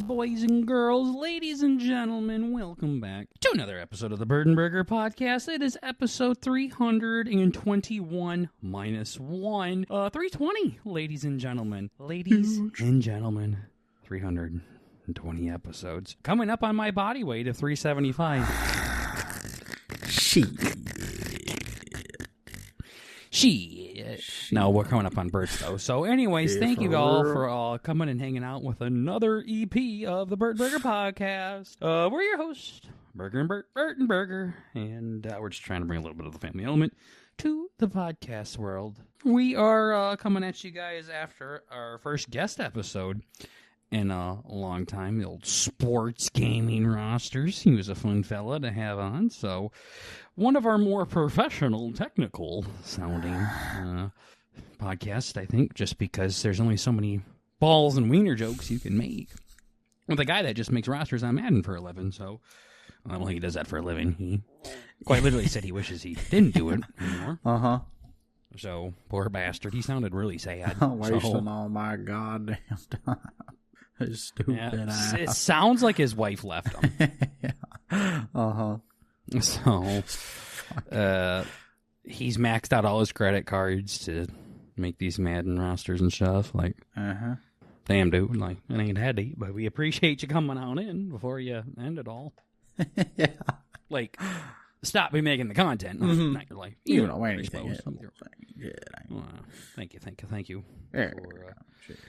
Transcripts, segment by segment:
boys and girls, ladies and gentlemen, welcome back to another episode of the Bird and Burger Podcast. It is episode 321 minus 1. 320, ladies and gentlemen. Ladies and gentlemen, 320 episodes. Coming up on my body weight of 375. No, we're coming up on Birds, though. So anyways, thank you all for coming and hanging out with another EP of the Bird Burger Podcast. We're your hosts, Burger and Bert and Burger, and we're just trying to bring a little bit of the family element to the podcast world. We are coming at you guys after our first guest episode in a long time, the old sports gaming rosters. He was a fun fella to have on, so one of our more professional, technical sounding podcasts, I think, just because there's only so many balls and wiener jokes you can make with a guy that just makes rosters on Madden for a living. So, well, he does that for a living. He quite literally said he wishes he didn't do it anymore. So, poor bastard. He sounded really sad. Wasting all my goddamn time. Stupid ass. It sounds like his wife left him. So, he's maxed out all his credit cards to make these Madden rosters and stuff. Like, damn, dude, like, it ain't had to eat, but we appreciate you coming on in before you end it all. Yeah. Like, stop me making the content. Not your life. You know anything. Thank you Yeah. for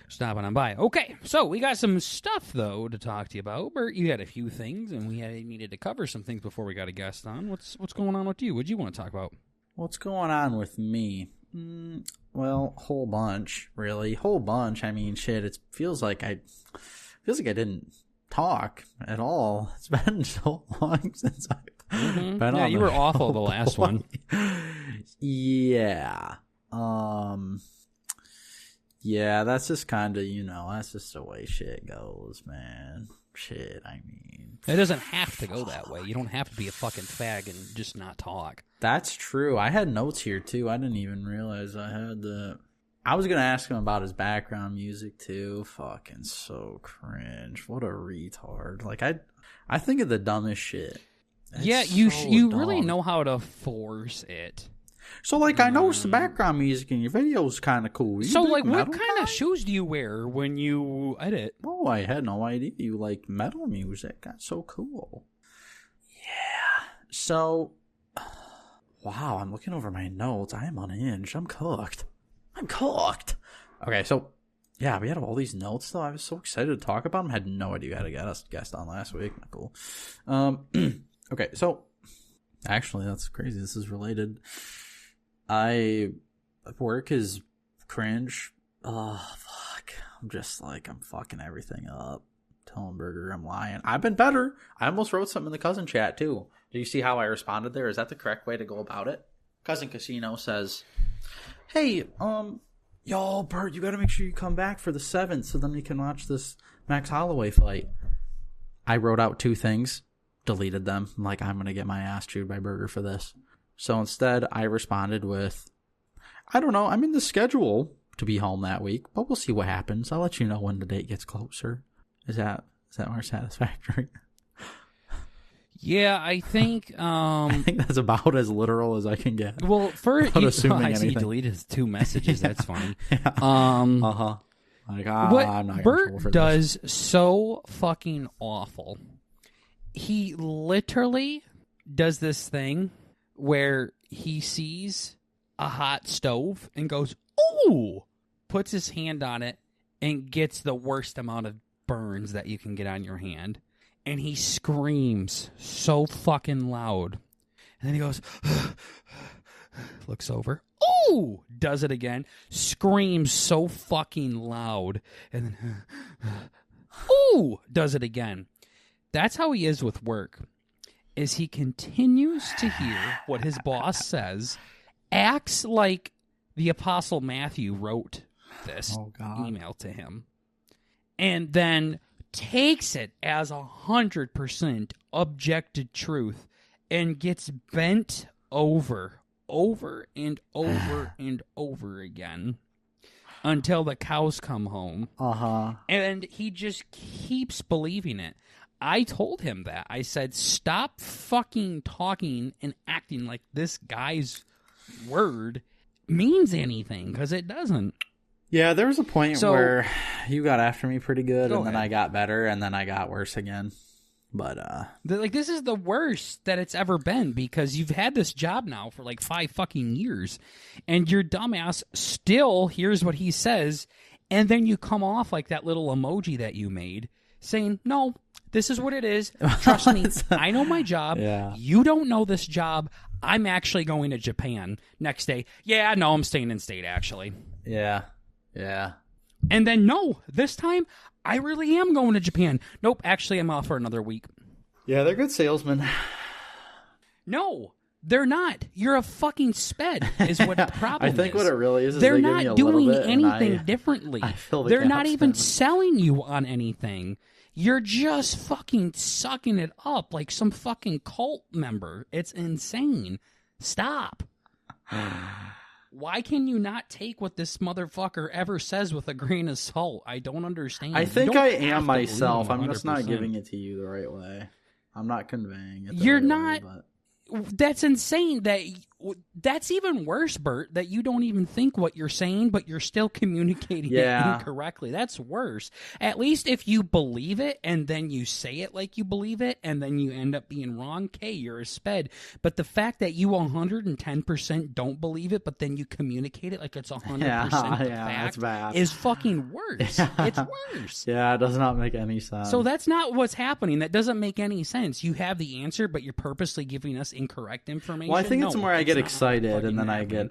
stopping on by. Okay, so we got some stuff, though, to talk to you about. Bert, you had a few things, and we needed to cover some things before we got a guest on. What's going on with you? What do you want to talk about? What's going on with me? Well, whole bunch, really. Whole bunch. I mean, shit, it feels like I didn't talk at all. It's been so long since I've been on. Yeah, you were awful the last one. Yeah. Yeah, that's just kind of, that's just the way shit goes, man. Shit, I mean. It doesn't have to go that way. You don't have to be a fucking fag and just not talk. That's true. I had notes here, too. I didn't even realize I had the... I was going to ask him about his background music, too. Fucking so cringe. What a retard. Like, I think of the dumbest shit. It's you really know how to force it. So, like, I noticed the background music in your video is kind of cool. So, like, what kind of shoes do you wear when you edit? Oh, I had no idea you like metal music. That's so cool. Yeah. So, wow, I'm looking over my notes. I am unhinged. I'm cooked. Okay, so, yeah, we had all these notes, though. I was so excited to talk about them. I had no idea you had a guest on last week. Not cool. Okay, so, actually, that's crazy. This is related. Work is cringe. Oh, fuck. I'm just like, I'm fucking everything up. Telling Burger I'm lying. I've been better. I almost wrote something in the cousin chat, too. Did you see how I responded there? Is that the correct way to go about it? Cousin Casino says, hey, yo, Bert, you gotta make sure you come back for the 7th so then we can watch this Max Holloway fight. I wrote out 2 things, deleted them. I'm like, I'm gonna get my ass chewed by Burger for this. So instead, I responded with, I don't know, I'm in the schedule to be home that week, but we'll see what happens. I'll let you know when the date gets closer. Is that more satisfactory? Yeah, I think... I think that's about as literal as I can get. Well, I see you deleted 2 messages. That's funny. I'm not what Bert does so fucking awful. He literally does this thing where he sees a hot stove and goes, ooh, puts his hand on it and gets the worst amount of burns that you can get on your hand. And he screams so fucking loud. And then he goes, looks over, ooh, does it again, screams so fucking loud. And then, ooh, does it again. That's how he is with work. Is he continues to hear what his boss says, acts like the Apostle Matthew wrote this email to him, and then takes it as 100% objected truth and gets bent over and over and over again until the cows come home. Uh-huh. And he just keeps believing it. I told him that. I said, stop fucking talking and acting like this guy's word means anything, because it doesn't. Yeah, there was a point where you got after me pretty good, and then ahead. I got better, and then I got worse again. But like, this is the worst that it's ever been, because you've had this job now for like 5 fucking years, and your dumbass still hears what he says, and then you come off like that little emoji that you made saying, no, this is what it is. Trust me, I know my job. Yeah. You don't know this job. I'm actually going to Japan next day. Yeah, no, I'm staying in state, actually. Yeah. Yeah. And then, no, this time, I really am going to Japan. Nope, actually, I'm off for another week. Yeah, they're good salesmen. No, they're not. You're a fucking sped, is what the problem is. I think what it really is they're they not give me a doing little bit, anything differently. I fill the They're not gaps even in. selling you on anything. You're just fucking sucking it up like some fucking cult member. It's insane. Stop. Why can you not take what this motherfucker ever says with a grain of salt? I don't understand. I think I am myself. I'm just not 100%. giving it to you the right way. I'm not conveying it. You're right not. Way, but... That's insane. That's even worse, Bert, that you don't even think what you're saying, but you're still communicating it incorrectly. That's worse. At least if you believe it and then you say it like you believe it and then you end up being wrong, okay, you're a sped. But the fact that you 110% don't believe it, but then you communicate it like it's 100% the fact that's bad. is fucking worse. It's worse. Yeah, it does not make any sense. So that's not what's happening. That doesn't make any sense. You have the answer, but you're purposely giving us incorrect information. Well, I think it's more I get excited and then happening.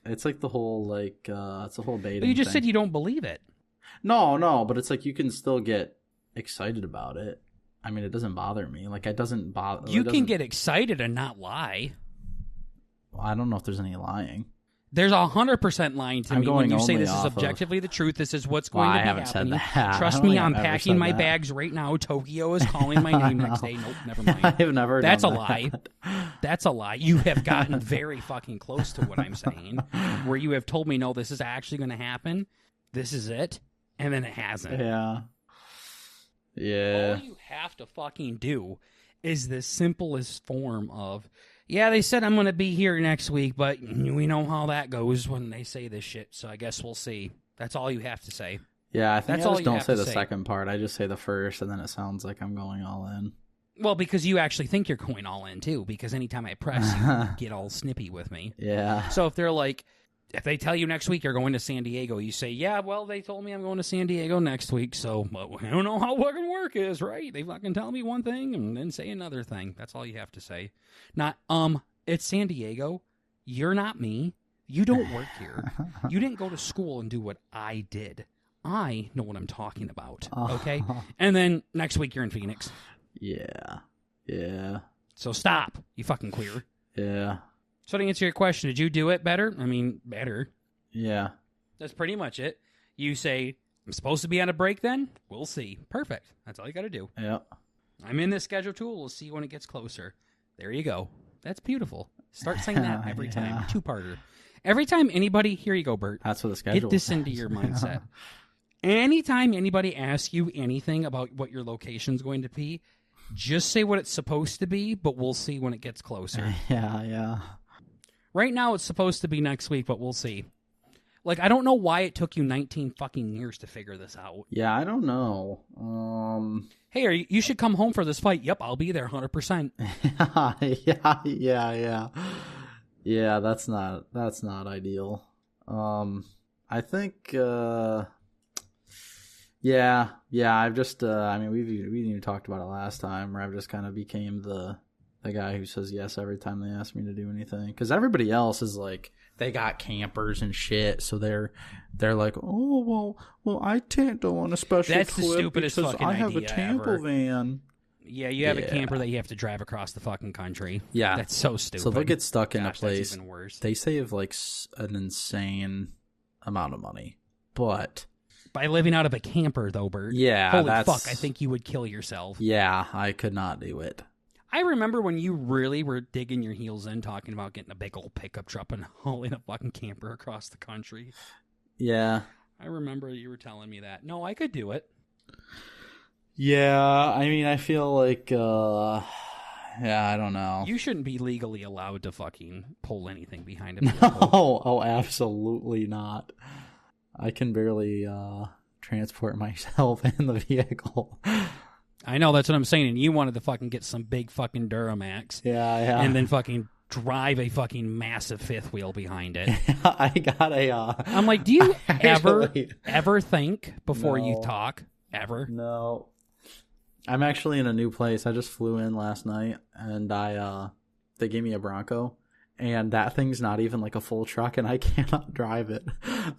it's like the whole it's a whole baiting. But you just thing. said you don't believe it. No, but it's like you can still get excited about it. I mean, it doesn't bother me. Like, it doesn't bother. You can get excited and not lie. I don't know if there's any lying. There's 100% lying to me when you say this is off objectively the truth. This is what's going to be I haven't happening. said that. Trust me, I'm packing my bags right now. Tokyo is calling my name next day. Nope, never mind. I've never. That's a done lie. that. That's a lie. You have gotten very fucking close to what I'm saying, where you have told me, no, this is actually going to happen. This is it, and then it hasn't. Yeah. All you have to fucking do is the simplest form of, yeah, they said I'm going to be here next week, but we know how that goes when they say this shit, so I guess we'll see. That's all you have to say. Yeah, I think That's I all just you don't have say to the say. second part. I just say the first, and then it sounds like I'm going all in. Well, because you actually think you're going all in, too, because anytime I press, you get all snippy with me. Yeah. So if they're like, if they tell you next week you're going to San Diego, you say, yeah, well, they told me I'm going to San Diego next week, so well, I don't know how fucking work is, right? They fucking tell me one thing and then say another thing. That's all you have to say. Not, it's San Diego. You're not me. You don't work here. You didn't go to school and do what I did. I know what I'm talking about, okay? And then next week you're in Phoenix. Yeah. Yeah. So stop, you fucking queer. Yeah. So to answer your question, did you do it better? I mean, better. Yeah. That's pretty much it. You say, I'm supposed to be on a break then? We'll see. Perfect. That's all you got to do. Yeah. I'm in this schedule tool. We'll see when it gets closer. There you go. That's beautiful. Start saying that every time. Two-parter. Every time anybody, here you go, Bert. That's what the schedule Get this says. into your mindset. Anytime anybody asks you anything about what your location's going to be, just say what it's supposed to be, but we'll see when it gets closer. Yeah. Right now, it's supposed to be next week, but we'll see. Like, I don't know why it took you 19 fucking years to figure this out. Yeah, I don't know. Hey, you should come home for this fight. Yep, I'll be there 100%. Yeah. Yeah, that's not ideal. I think yeah, I've just I mean, we even talked about it last time, where I've just kind of became the guy who says yes every time they ask me to do anything, because everybody else is like, they got campers and shit, so they're like, oh well I can't go on a special That's the trip stupidest because fucking I have a idea camper ever. van. Yeah, you have a camper that you have to drive across the fucking country. Yeah, That's so stupid. so they'll get stuck in a Gosh, place. That's even worse. They save like an insane amount of money, but By living out of a camper, though, Bert. yeah, Holy that's, fuck, I think you would kill yourself. Yeah, I could not do it. I remember when you really were digging your heels in, talking about getting a big old pickup truck and hauling a fucking camper across the country. Yeah. I remember you were telling me that. No, I could do it. Yeah, I mean, I feel like, yeah, I don't know. You shouldn't be legally allowed to fucking pull anything behind a vehicle. No, oh, absolutely not. I can barely transport myself in the vehicle. I know, that's what I'm saying, and you wanted to fucking get some big fucking Duramax. Yeah. And then fucking drive a fucking massive fifth wheel behind it. I got a... I'm like, do you ever think before you talk? Ever? No. I'm actually in a new place. I just flew in last night, and they gave me a Bronco, and that thing's not even like a full truck, and I cannot drive it.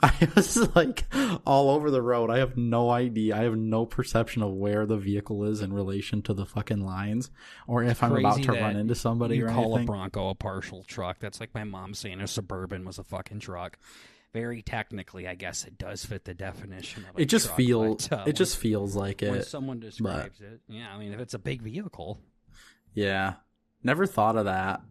I was like all over the road. I have no idea. I have no perception of where the vehicle is in relation to the fucking lines, or if I'm about to run into somebody or anything. You call a Bronco a partial truck. That's like my mom saying a Suburban was a fucking truck. Very technically, I guess it does fit the definition of a it just truck, feels but, it just feels like it when someone describes it. Yeah, I mean, if it's a big vehicle. Yeah, never thought of that.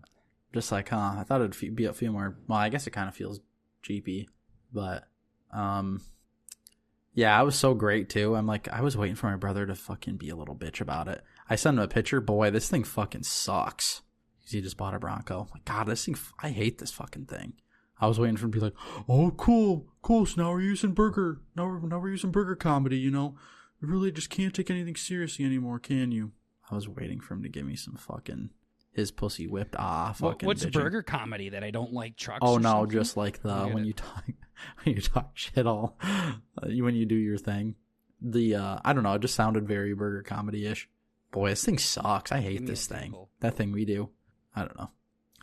Just like, I thought it'd be a few more. Well, I guess it kind of feels Jeepy, but yeah, I was so great too. I'm like, I was waiting for my brother to fucking be a little bitch about it. I sent him a picture. Boy, this thing fucking sucks. Because he just bought a Bronco. I'm like, God, this thing. I hate this fucking thing. I was waiting for him to be like, oh, cool. So now we're using burger. Now we're using burger comedy, you know. We really just can't take anything seriously anymore, can you? I was waiting for him to give me some fucking his pussy whipped off. What's bitching. Burger comedy that I don't like trucks? Oh no, something? Just like when you talk shit all when you do your thing. I don't know, it just sounded very burger comedy ish. Boy, this thing sucks. I hate this thing. That thing we do. I don't know.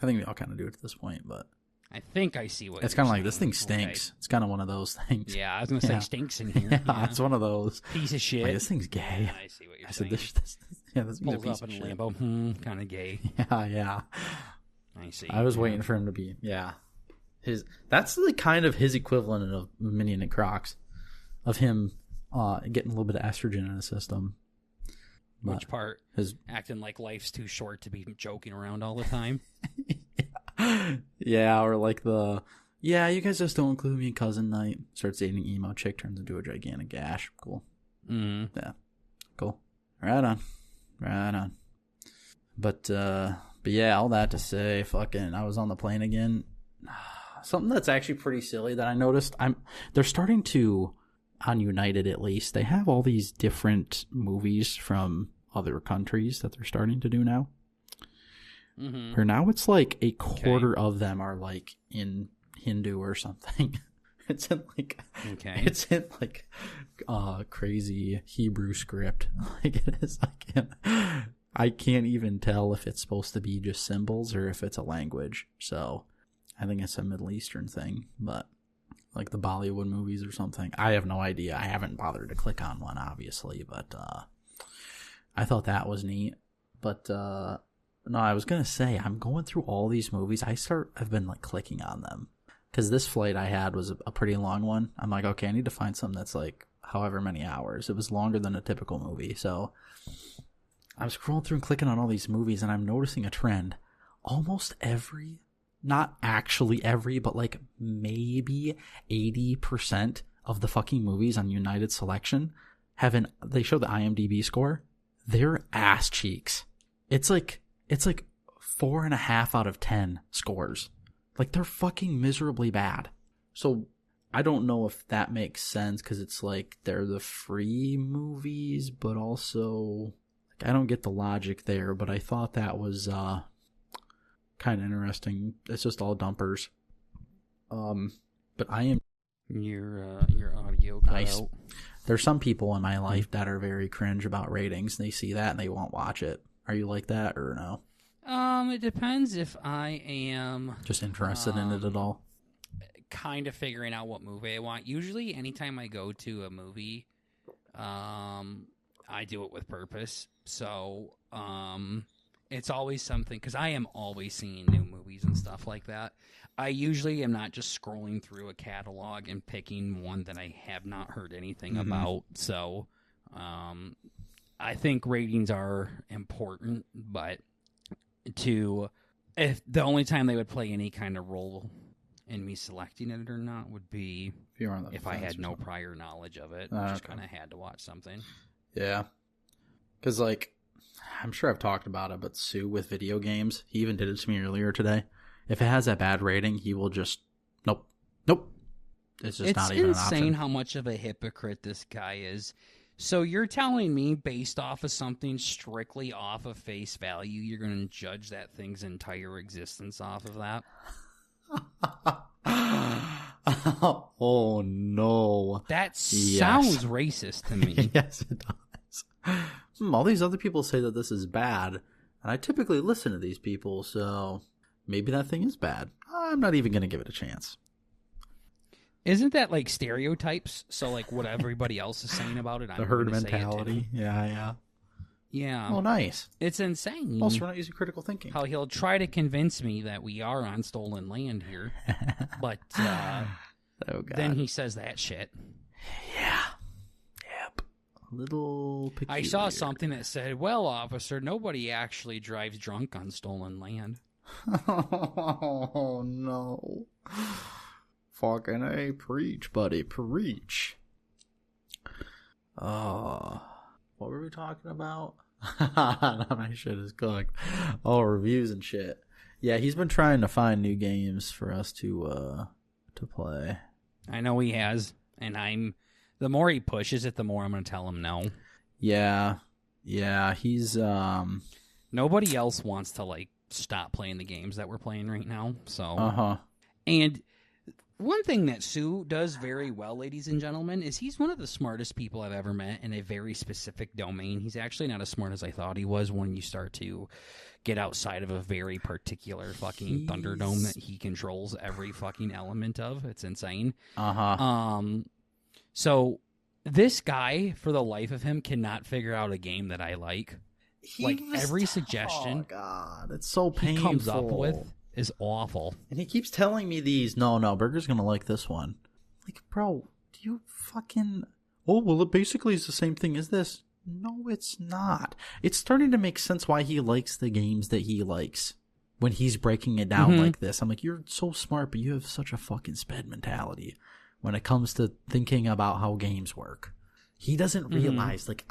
I think we all kind of do it at this point, but I think I see what it's kind of like. This thing stinks. Okay. It's kind of one of those things. Yeah, I was gonna say stinks in here. Yeah, it's one of those. Piece of shit. Like, this thing's gay. Yeah, I see what you're saying. This pulls a piece up in a Lambo. Kind of gay. Yeah. I see. I was waiting for him to be. Yeah. That's like kind of his equivalent of Minion and Crocs, of him getting a little bit of estrogen in his system. Which part? Acting like life's too short to be joking around all the time. Yeah, or like you guys just don't include me in cousin night. Starts dating emo chick, turns into a gigantic gash. Cool. Mm-hmm. Yeah. Cool. Right on. But yeah, all that to say, fucking, I was on the plane again. Something that's actually pretty silly that I noticed. They're starting to, on United at least, they have all these different movies from other countries that they're starting to do now. Mm-hmm. Where now it's like a quarter of them are like in Hindu or something. It's in like crazy Hebrew script. Like it is. I can't even tell if it's supposed to be just symbols or if it's a language. So I think it's a Middle Eastern thing, but like the Bollywood movies or something. I have no idea. I haven't bothered to click on one, obviously, but I thought that was neat. But no, I was gonna say, I'm going through all these movies. I've been like clicking on them because this flight I had was a pretty long one. I'm like, okay, I need to find something that's like however many hours. It was longer than a typical movie, so I'm scrolling through and clicking on all these movies, and I'm noticing a trend. Almost every, not actually every, but like maybe 80% of the fucking movies on United Selection they show the IMDb score. They're ass cheeks. It's like 4.5 out of 10 scores. Like, they're fucking miserably bad. So I don't know if that makes sense because it's like they're the free movies, but also like, I don't get the logic there. But I thought that was kind of interesting. It's just all dumpers. But I am your audio cut nice. Out. There's some people in my life that are very cringe about ratings. They see that and they won't watch it. Are you like that or no? It depends if I am just interested in it at all. Kind of figuring out what movie I want. Usually, anytime I go to a movie, I do it with purpose. So, it's always something because I am always seeing new movies and stuff like that. I usually am not just scrolling through a catalog and picking one that I have not heard anything about. So, I think ratings are important, but if the only time they would play any kind of role and me selecting it or not would be if I had no prior knowledge of it. Just kind of had to watch something. Yeah. Because, like, I'm sure I've talked about it, but Sue with video games, he even did it to me earlier today. If it has that bad rating, he will just, nope. It's just not even an option. It's insane how much of a hypocrite this guy is. So you're telling me, based off of something strictly off of face value, you're going to judge that thing's entire existence off of that? Oh, no. That sounds racist to me. Yes, it does. All these other people say that this is bad, and I typically listen to these people, so maybe that thing is bad. I'm not even going to give it a chance. Isn't that like stereotypes? So like what everybody else is saying about it, the herd mentality. Yeah. Yeah. Oh, nice. It's insane. Also, we're not using critical thinking. How he'll try to convince me that we are on stolen land here, but then he says that shit. Yeah. Yep. A little peculiar. I saw something that said, "Well, officer, nobody actually drives drunk on stolen land." Oh no. Fucking A, preach, buddy, preach. What were we talking about? My shit is cooked. Oh, reviews and shit. Yeah, he's been trying to find new games for us to play. I know he has, and the more he pushes it, the more I'm going to tell him no. Yeah, he's nobody else wants to like stop playing the games that we're playing right now. So and one thing that Sue does very well, ladies and gentlemen, is he's one of the smartest people I've ever met in a very specific domain. He's actually not as smart as I thought he was when you start to get outside of a very particular fucking Thunderdome that he controls every fucking element of. It's insane. So this guy, for the life of him, cannot figure out a game that I like. Every suggestion, oh god, it's so painful. He comes up with is awful. And he keeps telling me these, no, Burger's gonna like this one. Like, bro, do you fucking... Oh, well, it basically is the same thing as this. No, it's not. It's starting to make sense why he likes the games that he likes when he's breaking it down like this. I'm like, you're so smart, but you have such a fucking sped mentality when it comes to thinking about how games work. He doesn't realize, like,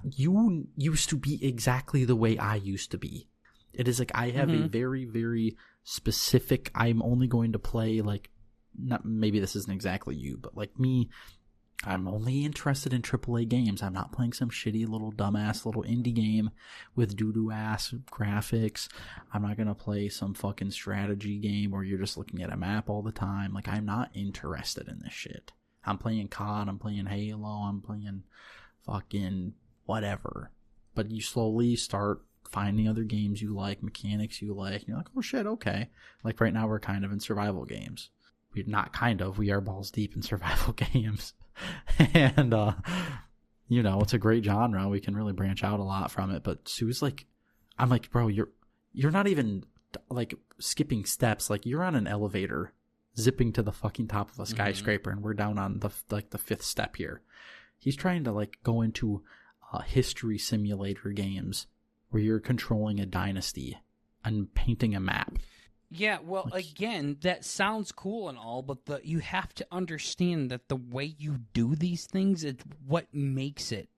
you used to be exactly the way I used to be. It is like I have a very, very specific, I'm only going to play, like, not maybe this isn't exactly you, but like me, I'm only interested in AAA games. I'm not playing some shitty little dumbass little indie game with doo-doo ass graphics. I'm not going to play some fucking strategy game where you're just looking at a map all the time. Like, I'm not interested in this shit. I'm playing COD, I'm playing Halo, I'm playing fucking whatever. But you slowly start finding other games you like, mechanics you like, and you're like, oh shit, okay. Like right now we're kind of in survival games. We're not kind of, we are balls deep in survival games. And, you know, it's a great genre. We can really branch out a lot from it. But Sue's like, I'm like, bro, you're not even like skipping steps. Like you're on an elevator zipping to the fucking top of a skyscraper and we're down on the fifth step here. He's trying to like go into history simulator games where you're controlling a dynasty and painting a map. Yeah, well, like, again, that sounds cool and all, but you have to understand that the way you do these things is what makes it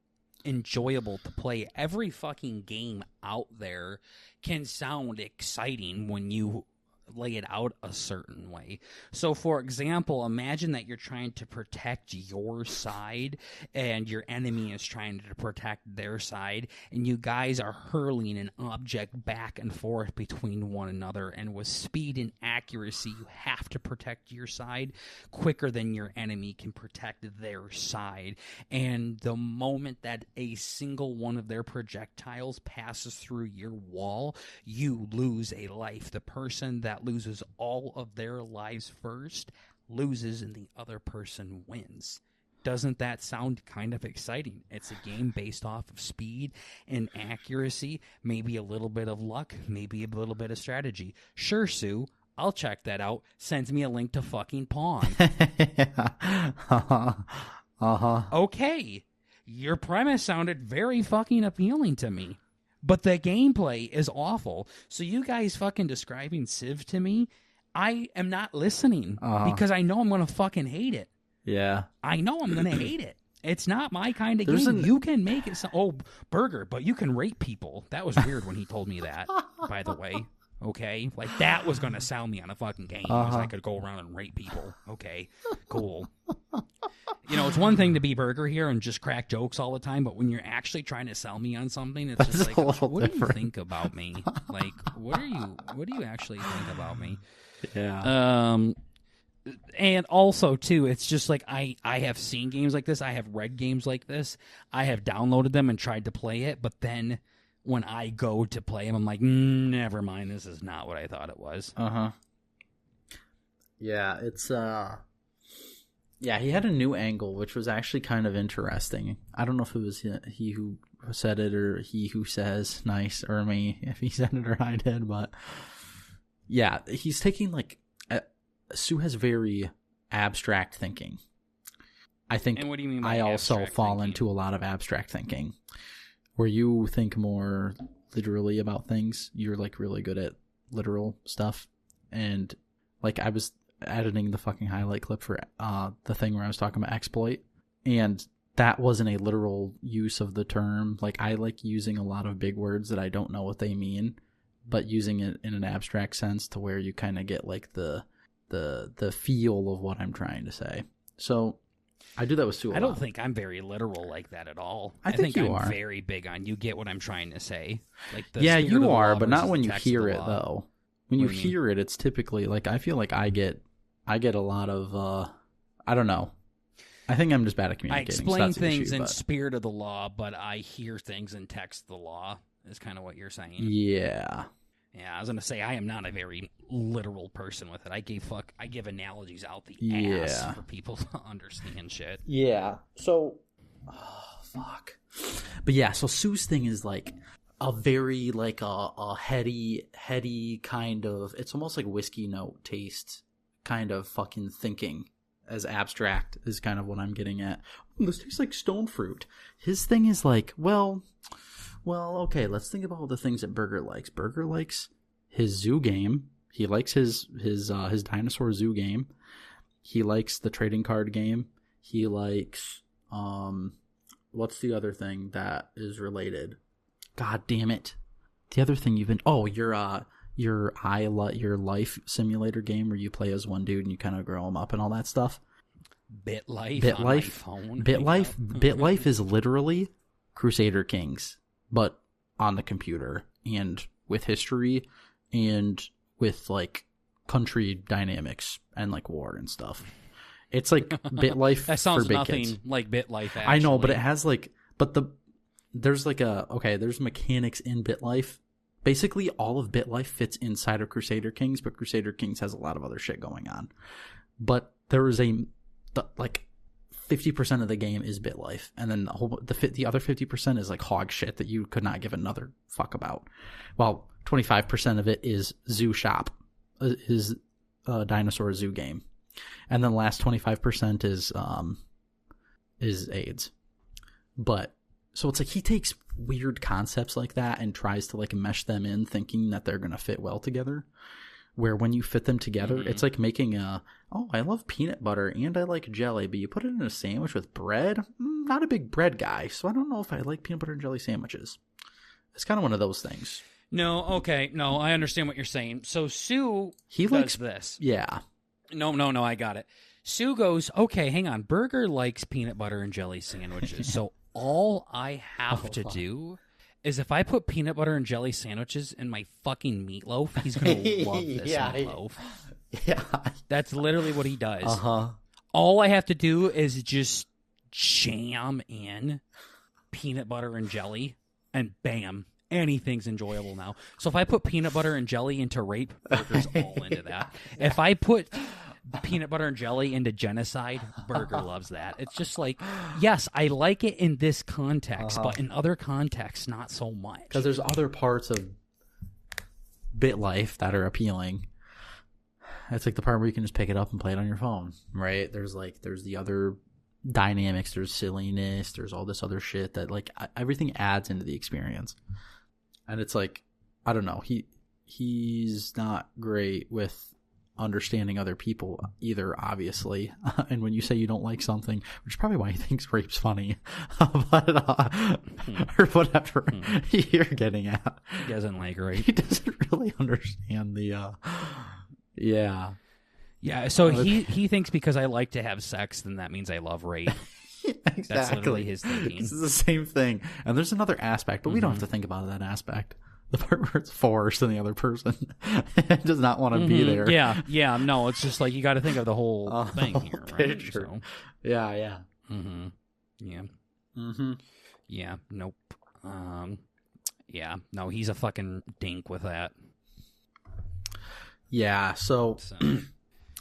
enjoyable to play. Every fucking game out there can sound exciting when you lay it out a certain way. So, for example, imagine that you're trying to protect your side and your enemy is trying to protect their side, and you guys are hurling an object back and forth between one another, and with speed and accuracy, you have to protect your side quicker than your enemy can protect their side. And the moment that a single one of their projectiles passes through your wall, you lose a life. The person that loses all of their lives first loses and the other person wins. Doesn't that sound kind of exciting? It's a game based off of speed and accuracy, maybe a little bit of luck, maybe a little bit of strategy. Sure, Sue, I'll check that out. Sends me a link to fucking Pawn. Okay, your premise sounded very fucking appealing to me. But the gameplay is awful. So you guys fucking describing Civ to me, I am not listening because I know I'm going to fucking hate it. Yeah. I know I'm going to hate it. It's not my kind of game. You can make it Burger, but you can rape people. That was weird when he told me that, by the way. Okay? Like, that was going to sell me on a fucking game. I could go around and rape people. Okay, cool. It's one thing to be Burger here and just crack jokes all the time, but when you're actually trying to sell me on something, it's just like, what do you think about me? Like, what do you actually think about me? Yeah. And also, too, it's just like I have seen games like this. I have read games like this. I have downloaded them and tried to play it, but then when I go to play them, I'm like, never mind, this is not what I thought it was. Yeah, it's yeah, he had a new angle, which was actually kind of interesting. I don't know if it was he who said it or he who says nice, or me, if he said it or I did, but yeah, he's taking like Sue has very abstract thinking. I think, and what do you mean by I also fall thinking? into a lot of abstract thinking, where you think more literally about things. You're like really good at literal stuff, and like I was editing the fucking highlight clip for the thing where I was talking about exploit, and that wasn't a literal use of the term. Like, I like using a lot of big words that I don't know what they mean, but using it in an abstract sense to where you kind of get like the feel of what I'm trying to say. So I do that with Sue. I don't think I'm very literal like that at all. I think you I'm are very big on you get what I'm trying to say. Like, yeah, you are, but not versus when the you text of hear the it law. though. When you What do you mean? hear it, it's typically like, I feel like I get a lot of I don't know. I think I'm just bad at I communicating. so explain that's an things issue, in but- spirit of the law, but I hear things in text of the law, is kind of what you're saying. Yeah. Yeah, I was going to say, I am not a very literal person with it. I give analogies out the ass Yeah. for people to understand shit. Yeah. So, fuck. But yeah, so Sue's thing is like a very like a heady kind of, it's almost like whiskey note taste kind of fucking thinking, as abstract is kind of what I'm getting at. This tastes like stone fruit. His thing is like, well, okay, let's think about all the things that Burger likes. Burger likes his zoo game. He likes his dinosaur zoo game. He likes the trading card game. He likes what's the other thing that is related? God damn it. The other thing you've been your life simulator game where you play as one dude and you kind of grow him up and all that stuff. BitLife is literally Crusader Kings, but on the computer and with history and with like country dynamics and like war and stuff. It's like BitLife That sounds for big nothing kids. like BitLife, actually. I know, but it has like, there's mechanics in BitLife. Basically, all of BitLife fits inside of Crusader Kings, but Crusader Kings has a lot of other shit going on. But there is like 50% of the game is BitLife, and then the other 50% is like hog shit that you could not give another fuck about. Well, 25% of it is Zoo Shop, is dinosaur zoo game, and then the last 25% is AIDS. But so it's like he takes weird concepts like that and tries to like mesh them in, thinking that they're gonna fit well together. Where when you fit them together, it's like making I love peanut butter and I like jelly, but you put it in a sandwich with bread. Not a big bread guy, so I don't know if I like peanut butter and jelly sandwiches. It's kind of one of those things. No, okay. No, I understand what you're saying. So Sue likes this. Yeah. No, I got it. Sue goes, okay, hang on. Burger likes peanut butter and jelly sandwiches. So all I have to do is if I put peanut butter and jelly sandwiches in my fucking meatloaf, he's going to love this meatloaf. Yeah. That's literally what he does. Uh-huh. All I have to do is just jam in peanut butter and jelly, and bam, anything's enjoyable now. So if I put peanut butter and jelly into rape, Burger's all into that. If I put peanut butter and jelly into genocide, Burger loves that. It's just like, yes, I like it in this context, but in other contexts, not so much. Because there's other parts of BitLife that are appealing. It's like the part where you can just pick it up and play it on your phone, right? There's the other dynamics, there's silliness, there's all this other shit that like everything adds into the experience. And it's like, I don't know, he's not great with understanding other people either, obviously. And when you say you don't like something, which is probably why he thinks rape's funny, but or whatever you're getting at. He doesn't like rape. He doesn't really understand the yeah. Yeah, so he thinks because I like to have sex, then that means I love rape. Exactly. That's literally his thinking. This is the same thing. And there's another aspect, but we don't have to think about that aspect. The part where it's forced and the other person does not want to be there. Yeah, no, it's just like you got to think of the whole thing here, right? So, yeah. Mm-hmm. Yeah. Mm-hmm. Yeah, nope. Yeah, no, he's a fucking dink with that. Yeah, so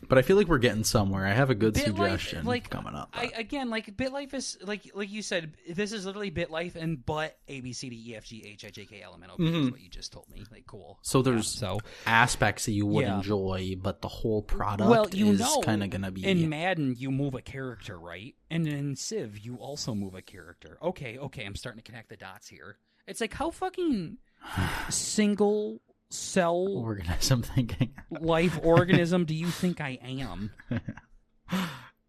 but I feel like we're getting somewhere. I have a good suggestion coming up. BitLife is like you said, this is literally BitLife and but ABCDEFGHIJKLMNOP is what you just told me. Like, cool. So there's aspects that you would enjoy, but the whole product is kind of gonna be. In Madden, you move a character, right? And in Civ, you also move a character. Okay, I'm starting to connect the dots here. It's like how fucking single cell organism thinking life organism do you think I am?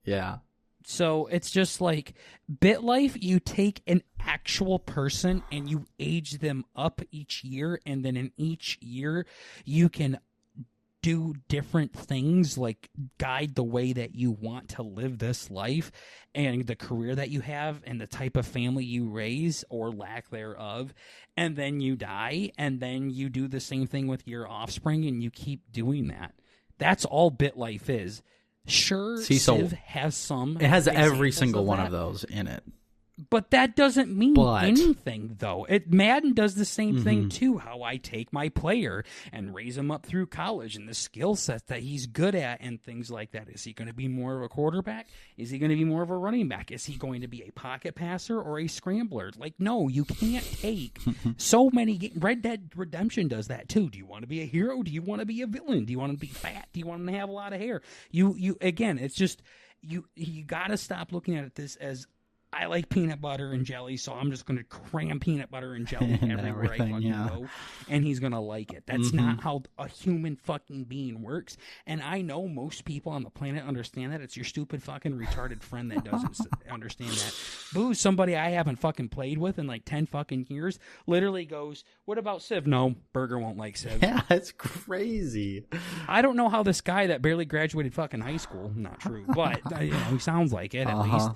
Yeah. So it's just like BitLife, you take an actual person and you age them up each year, and then in each year you can do different things, like guide the way that you want to live this life and the career that you have and the type of family you raise or lack thereof. And then you die, and then you do the same thing with your offspring, and you keep doing that. That's all BitLife is. Sure, Civ has some. It has every single one of those in it. But that doesn't mean anything, though. Madden does the same thing, too, how I take my player and raise him up through college and the skill set that he's good at and things like that. Is he going to be more of a quarterback? Is he going to be more of a running back? Is he going to be a pocket passer or a scrambler? Like, no, you can't take so many. Red Dead Redemption does that, too. Do you want to be a hero? Do you want to be a villain? Do you want to be fat? Do you want to have a lot of hair? Again, it's just, you got to stop looking at this as, I like peanut butter and jelly, so I'm just going to cram peanut butter and jelly everywhere I fucking go, and he's going to like it. That's not how a human fucking being works, and I know most people on the planet understand that. It's your stupid fucking retarded friend that doesn't understand that. Boo, somebody I haven't fucking played with in like 10 fucking years, literally goes, what about Civ? No, Burger won't like Civ. Yeah, it's crazy. I don't know how this guy that barely graduated fucking high school, not true, but he sounds like it at least,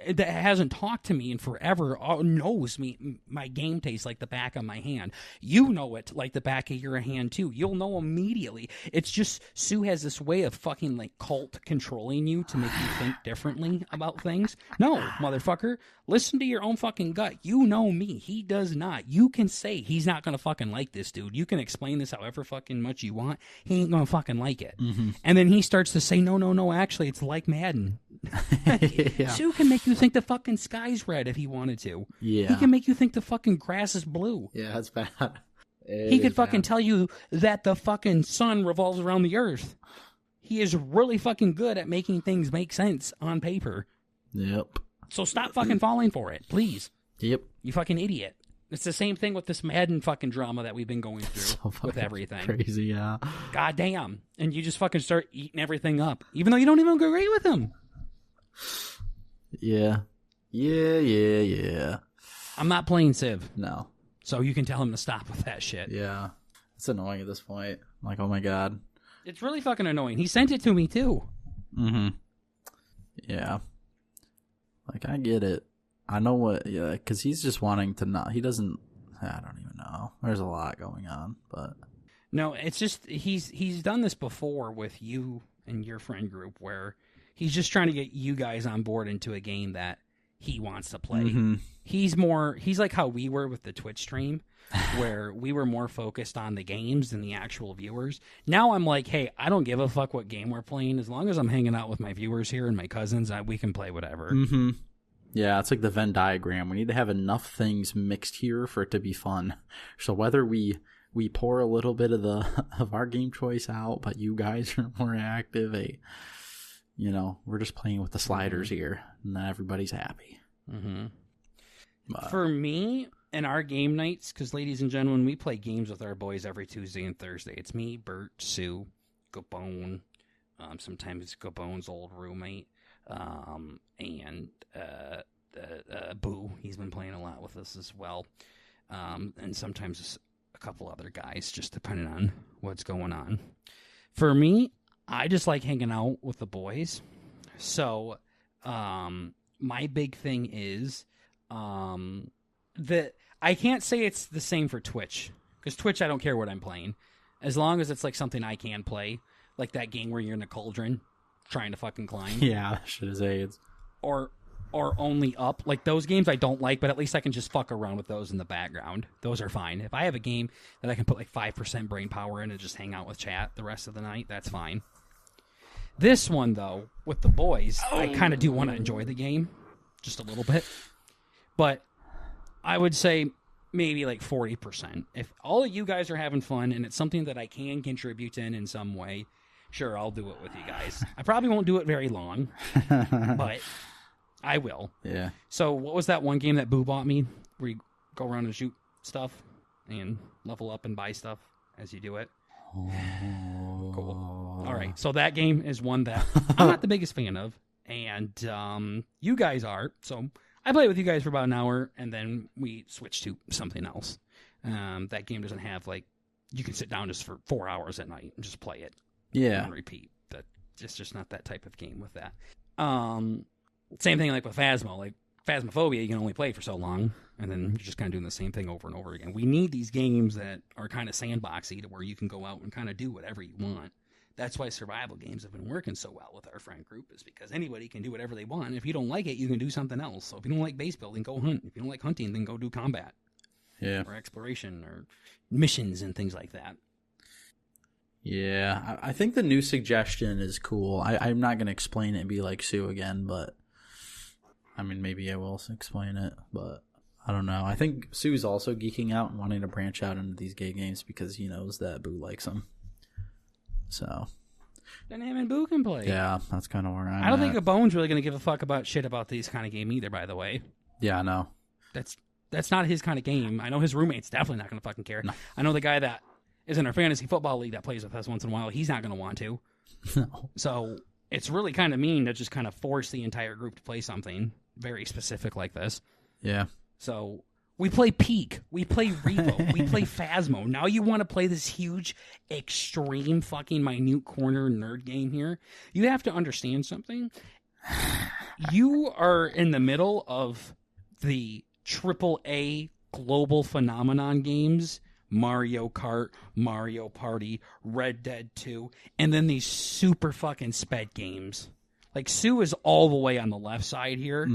that hasn't talked to me in forever, knows me, my game taste like the back of my hand. You know it like the back of your hand too. You'll know immediately. It's just Sue has this way of fucking like cult controlling you to make you think differently about things. No, motherfucker, listen to your own fucking gut. You know me. He does not. You can say he's not gonna fucking like this dude. You can explain this however fucking much you want. He ain't gonna fucking like it. And then he starts to say, no, actually it's like Madden. Sue can make you think the fucking sky's red if he wanted to. Yeah. He can make you think the fucking grass is blue. Yeah, that's bad. He could fucking tell you that the fucking sun revolves around the earth. He is really fucking good at making things make sense on paper. Yep. So stop fucking falling for it, please. Yep. You fucking idiot. It's the same thing with this Madden fucking drama that we've been going through with everything. Crazy, yeah. God damn. And you just fucking start eating everything up, even though you don't even agree with him. Yeah. I'm not playing Civ. No. So you can tell him to stop with that shit. Yeah. It's annoying at this point. I'm like, oh my god. It's really fucking annoying. He sent it to me too. Yeah. Like, I get it. I know what, because he's just wanting to not, he doesn't, I don't even know. There's a lot going on, but. No, it's just, he's done this before with you and your friend group where he's just trying to get you guys on board into a game that he wants to play. He's like how we were with the Twitch stream, where we were more focused on the games than the actual viewers. Now I'm like, hey, I don't give a fuck what game we're playing. As long as I'm hanging out with my viewers here and my cousins, we can play whatever. Yeah, it's like the Venn diagram. We need to have enough things mixed here for it to be fun. So whether we pour a little bit of our game choice out, but you guys are more active, we're just playing with the sliders here, and then everybody's happy. For me, in our game nights, because ladies and gentlemen, we play games with our boys every Tuesday and Thursday. It's me, Bert, Sue, Gabone, sometimes it's Gabone's old roommate, and Boo. He's been playing a lot with us as well, and sometimes a couple other guys, just depending on what's going on. For me, I just like hanging out with the boys. So, my big thing is that I can't say it's the same for Twitch, because Twitch, I don't care what I'm playing, as long as it's like something I can play, like that game where you're in a cauldron trying to fucking climb. Yeah, shit is AIDS. Or Only Up. Like, those games I don't like, but at least I can just fuck around with those in the background. Those are fine. If I have a game that I can put like 5% brain power in and just hang out with chat the rest of the night, that's fine. This one, though, with the boys, I kind of do want to enjoy the game just a little bit. But I would say maybe like 40%. If all of you guys are having fun and it's something that I can contribute in some way, sure, I'll do it with you guys. I probably won't do it very long, but I will. Yeah. So what was that one game that Boo bought me where you go around and shoot stuff and level up and buy stuff as you do it? Oh. Cool. All right. So that game is one that I'm not the biggest fan of, and you guys are. So I play with you guys for about an hour, and then we switch to something else. That game doesn't have, like, you can sit down just for 4 hours at night and just play it. Yeah. And repeat. It's just not that type of game with that. Same thing like with Phasmo. Like, Phasmophobia, you can only play for so long, and then you're just kind of doing the same thing over and over again. We need these games that are kind of sandboxy to where you can go out and kind of do whatever you want. That's why survival games have been working so well with our friend group, is because anybody can do whatever they want. If you don't like it, you can do something else. So if you don't like base building, go hunt. If you don't like hunting, then go do combat. Yeah. Or exploration or missions and things like that. Yeah, I think the new suggestion is cool. I'm not going to explain it and be like Sue again, but I mean, maybe I will explain it, but I don't know. I think Sue's also geeking out and wanting to branch out into these gay games because he knows that Boo likes them. So then him and Boo can play. Yeah, that's kind of where I'm I don't at. think a Bone's really going to give a fuck about shit about these kind of game either, by the way. Yeah, I know. That's not his kind of game. I know his roommate's definitely not going to fucking care. No. I know the guy that is in our fantasy football league that plays with us once in a while, he's not going to want to. No. So it's really kind of mean to just kind of force the entire group to play something very specific like this. Yeah. So we play Peak. We play Revo. We play Phasmo. Now you want to play this huge, extreme, fucking minute corner nerd game here? You have to understand something. You are in the middle of the AAA global phenomenon games. Mario Kart, Mario Party, Red Dead 2, and then these super fucking sped games. Like, Sue is all the way on the left side here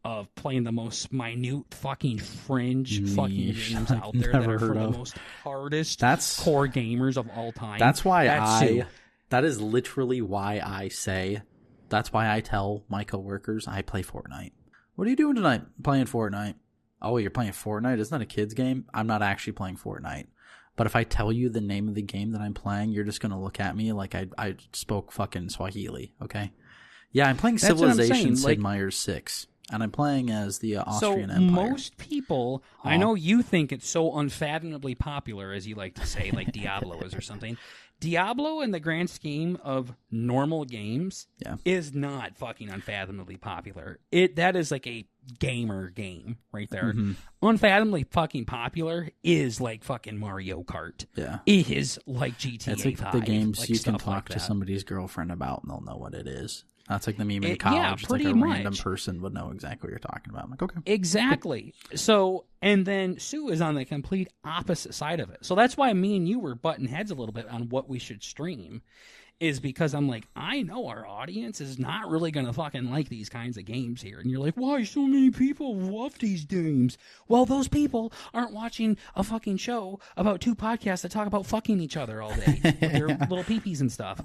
of playing the most minute fucking fringe fucking games out there that are for the most hardest core gamers of all time. That's why that is literally why I say, that's why I tell my coworkers I play Fortnite. What are you doing tonight? Playing Fortnite. Oh, you're playing Fortnite? Isn't that a kid's game? I'm not actually playing Fortnite. But if I tell you the name of the game that I'm playing, you're just going to look at me like I spoke fucking Swahili, okay? Yeah, I'm playing Civilization Sid Meier's 6, and I'm playing as the Austrian Empire. So most people, I know you think it's so unfathomably popular, as you like to say, like Diablo is or something. Diablo, in the grand scheme of normal games, is not fucking unfathomably popular. That is like a gamer game right there. Unfathomably fucking popular is like fucking Mario Kart. Yeah. It is like GTA It's like 5. the games like you can talk like to that. somebody's girlfriend about and they'll know what it is. That's like the meme in college. Yeah, it's pretty like a much. random person would know exactly what you're talking about. I'm like, okay. Exactly. So, and then Sue is on the complete opposite side of it. So that's why me and you were butting heads a little bit on what we should stream, is because I'm like, I know our audience is not really going to fucking like these kinds of games here. And you're like, why so many people love these games? Well, those people aren't watching a fucking show about two podcasts that talk about fucking each other all day with their little peepees and stuff.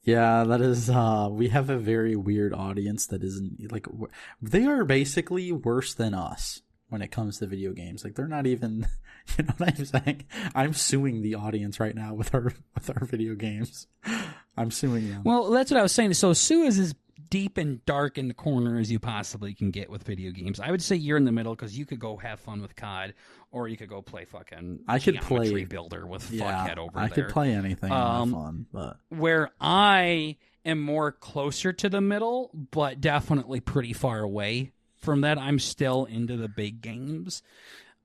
Yeah, that is, we have a very weird audience that isn't, like, they are basically worse than us when it comes to video games. Like, they're not even, you know what I'm saying? I'm suing the audience right now with our video games. I'm suing them. Well, that's what I was saying. So Sue is deep and dark in the corner as you possibly can get with video games. I would say you're in the middle because you could go have fun with COD, or you could go play fucking Geometry Builder with Fuckhead over there. I could play anything and have fun, but where I am more closer to the middle, but definitely pretty far away from that. I'm still into the big games,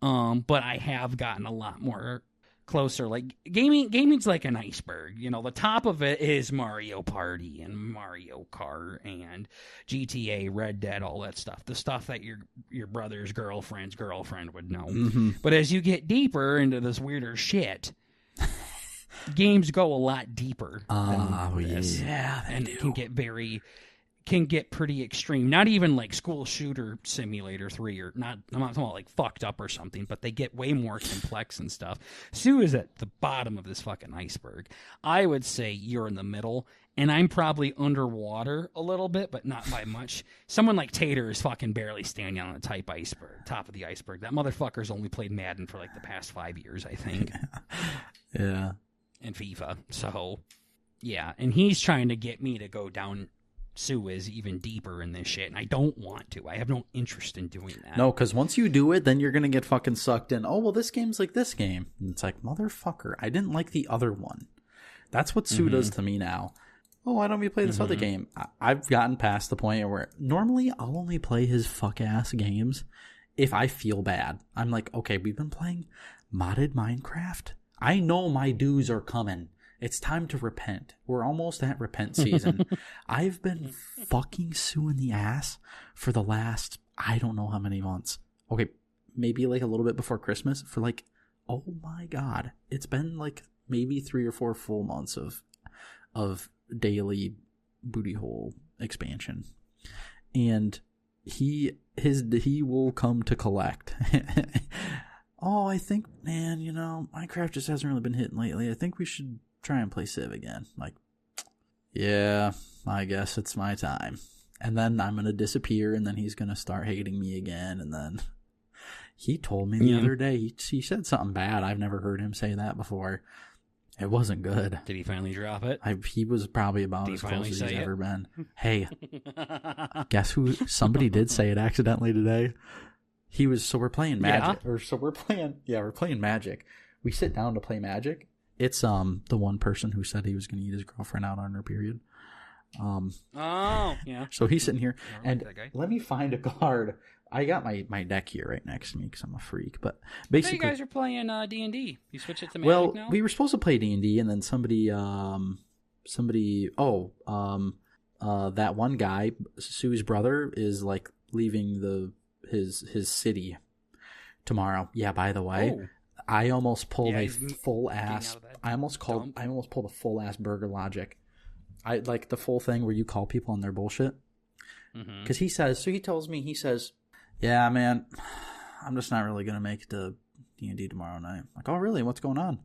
but I have gotten a lot more closer. Like gaming's like an iceberg. You know, the top of it is Mario Party and Mario Kart and GTA, Red Dead, all that stuff. The stuff that your brother's girlfriend's girlfriend would know. Mm-hmm. But as you get deeper into this weirder shit, games go a lot deeper than this. Yeah, and it can get pretty extreme. Not even like School Shooter Simulator 3 or not. I'm not talking about like Fucked Up or something, but they get way more complex and stuff. Sue is at the bottom of this fucking iceberg. I would say you're in the middle, and I'm probably underwater a little bit, but not by much. Someone like Tater is fucking barely standing on the top of the iceberg. That motherfucker's only played Madden for like the past 5 years, I think. Yeah. And FIFA. So, yeah. And he's trying to get me to go down Sue is even deeper in this shit, and I don't want to. I have no interest in doing that. No, because once you do it, then you're going to get fucking sucked in. Oh, well, this game's like this game. And it's like, motherfucker, I didn't like the other one. That's what Sue does to me now. Oh, why don't we play this other game? I've gotten past the point where normally I'll only play his fuck-ass games if I feel bad. I'm like, okay, we've been playing modded Minecraft. I know my dues are coming. It's time to repent. We're almost at repent season. I've been fucking Sue in the ass for the last, I don't know how many months. Okay, maybe like a little bit before Christmas for like, oh my God. It's been like maybe 3 or 4 full months of daily booty hole expansion. And he will come to collect. Oh, I think, man, you know, Minecraft just hasn't really been hitting lately. I think we should try and play Civ again. Like, yeah, I guess it's my time. And then I'm going to disappear, and then he's going to start hating me again. And then he told me the other day, he said something bad. I've never heard him say that before. It wasn't good. Did he finally drop it? He was probably about as close as he's ever been. Hey, guess who? Somebody did say it accidentally today. We're playing Magic. Yeah? We're playing Magic. We sit down to play Magic. It's the one person who said he was going to eat his girlfriend out on her period. Yeah. So he's sitting here, and let me find a card. I got my deck here right next to me because I'm a freak. But basically, you guys are playing D&D. You switch it to Magic now? We were supposed to play D&D, and then that one guy, Sue's brother, is like leaving his city tomorrow. Yeah. By the way. Oh. I almost pulled a full ass. I almost pulled a full ass Burger Logic. I like the full thing where you call people on their bullshit. Because he tells me, yeah, man, I'm just not really gonna make it to D&D tomorrow night. I'm like, oh really? What's going on?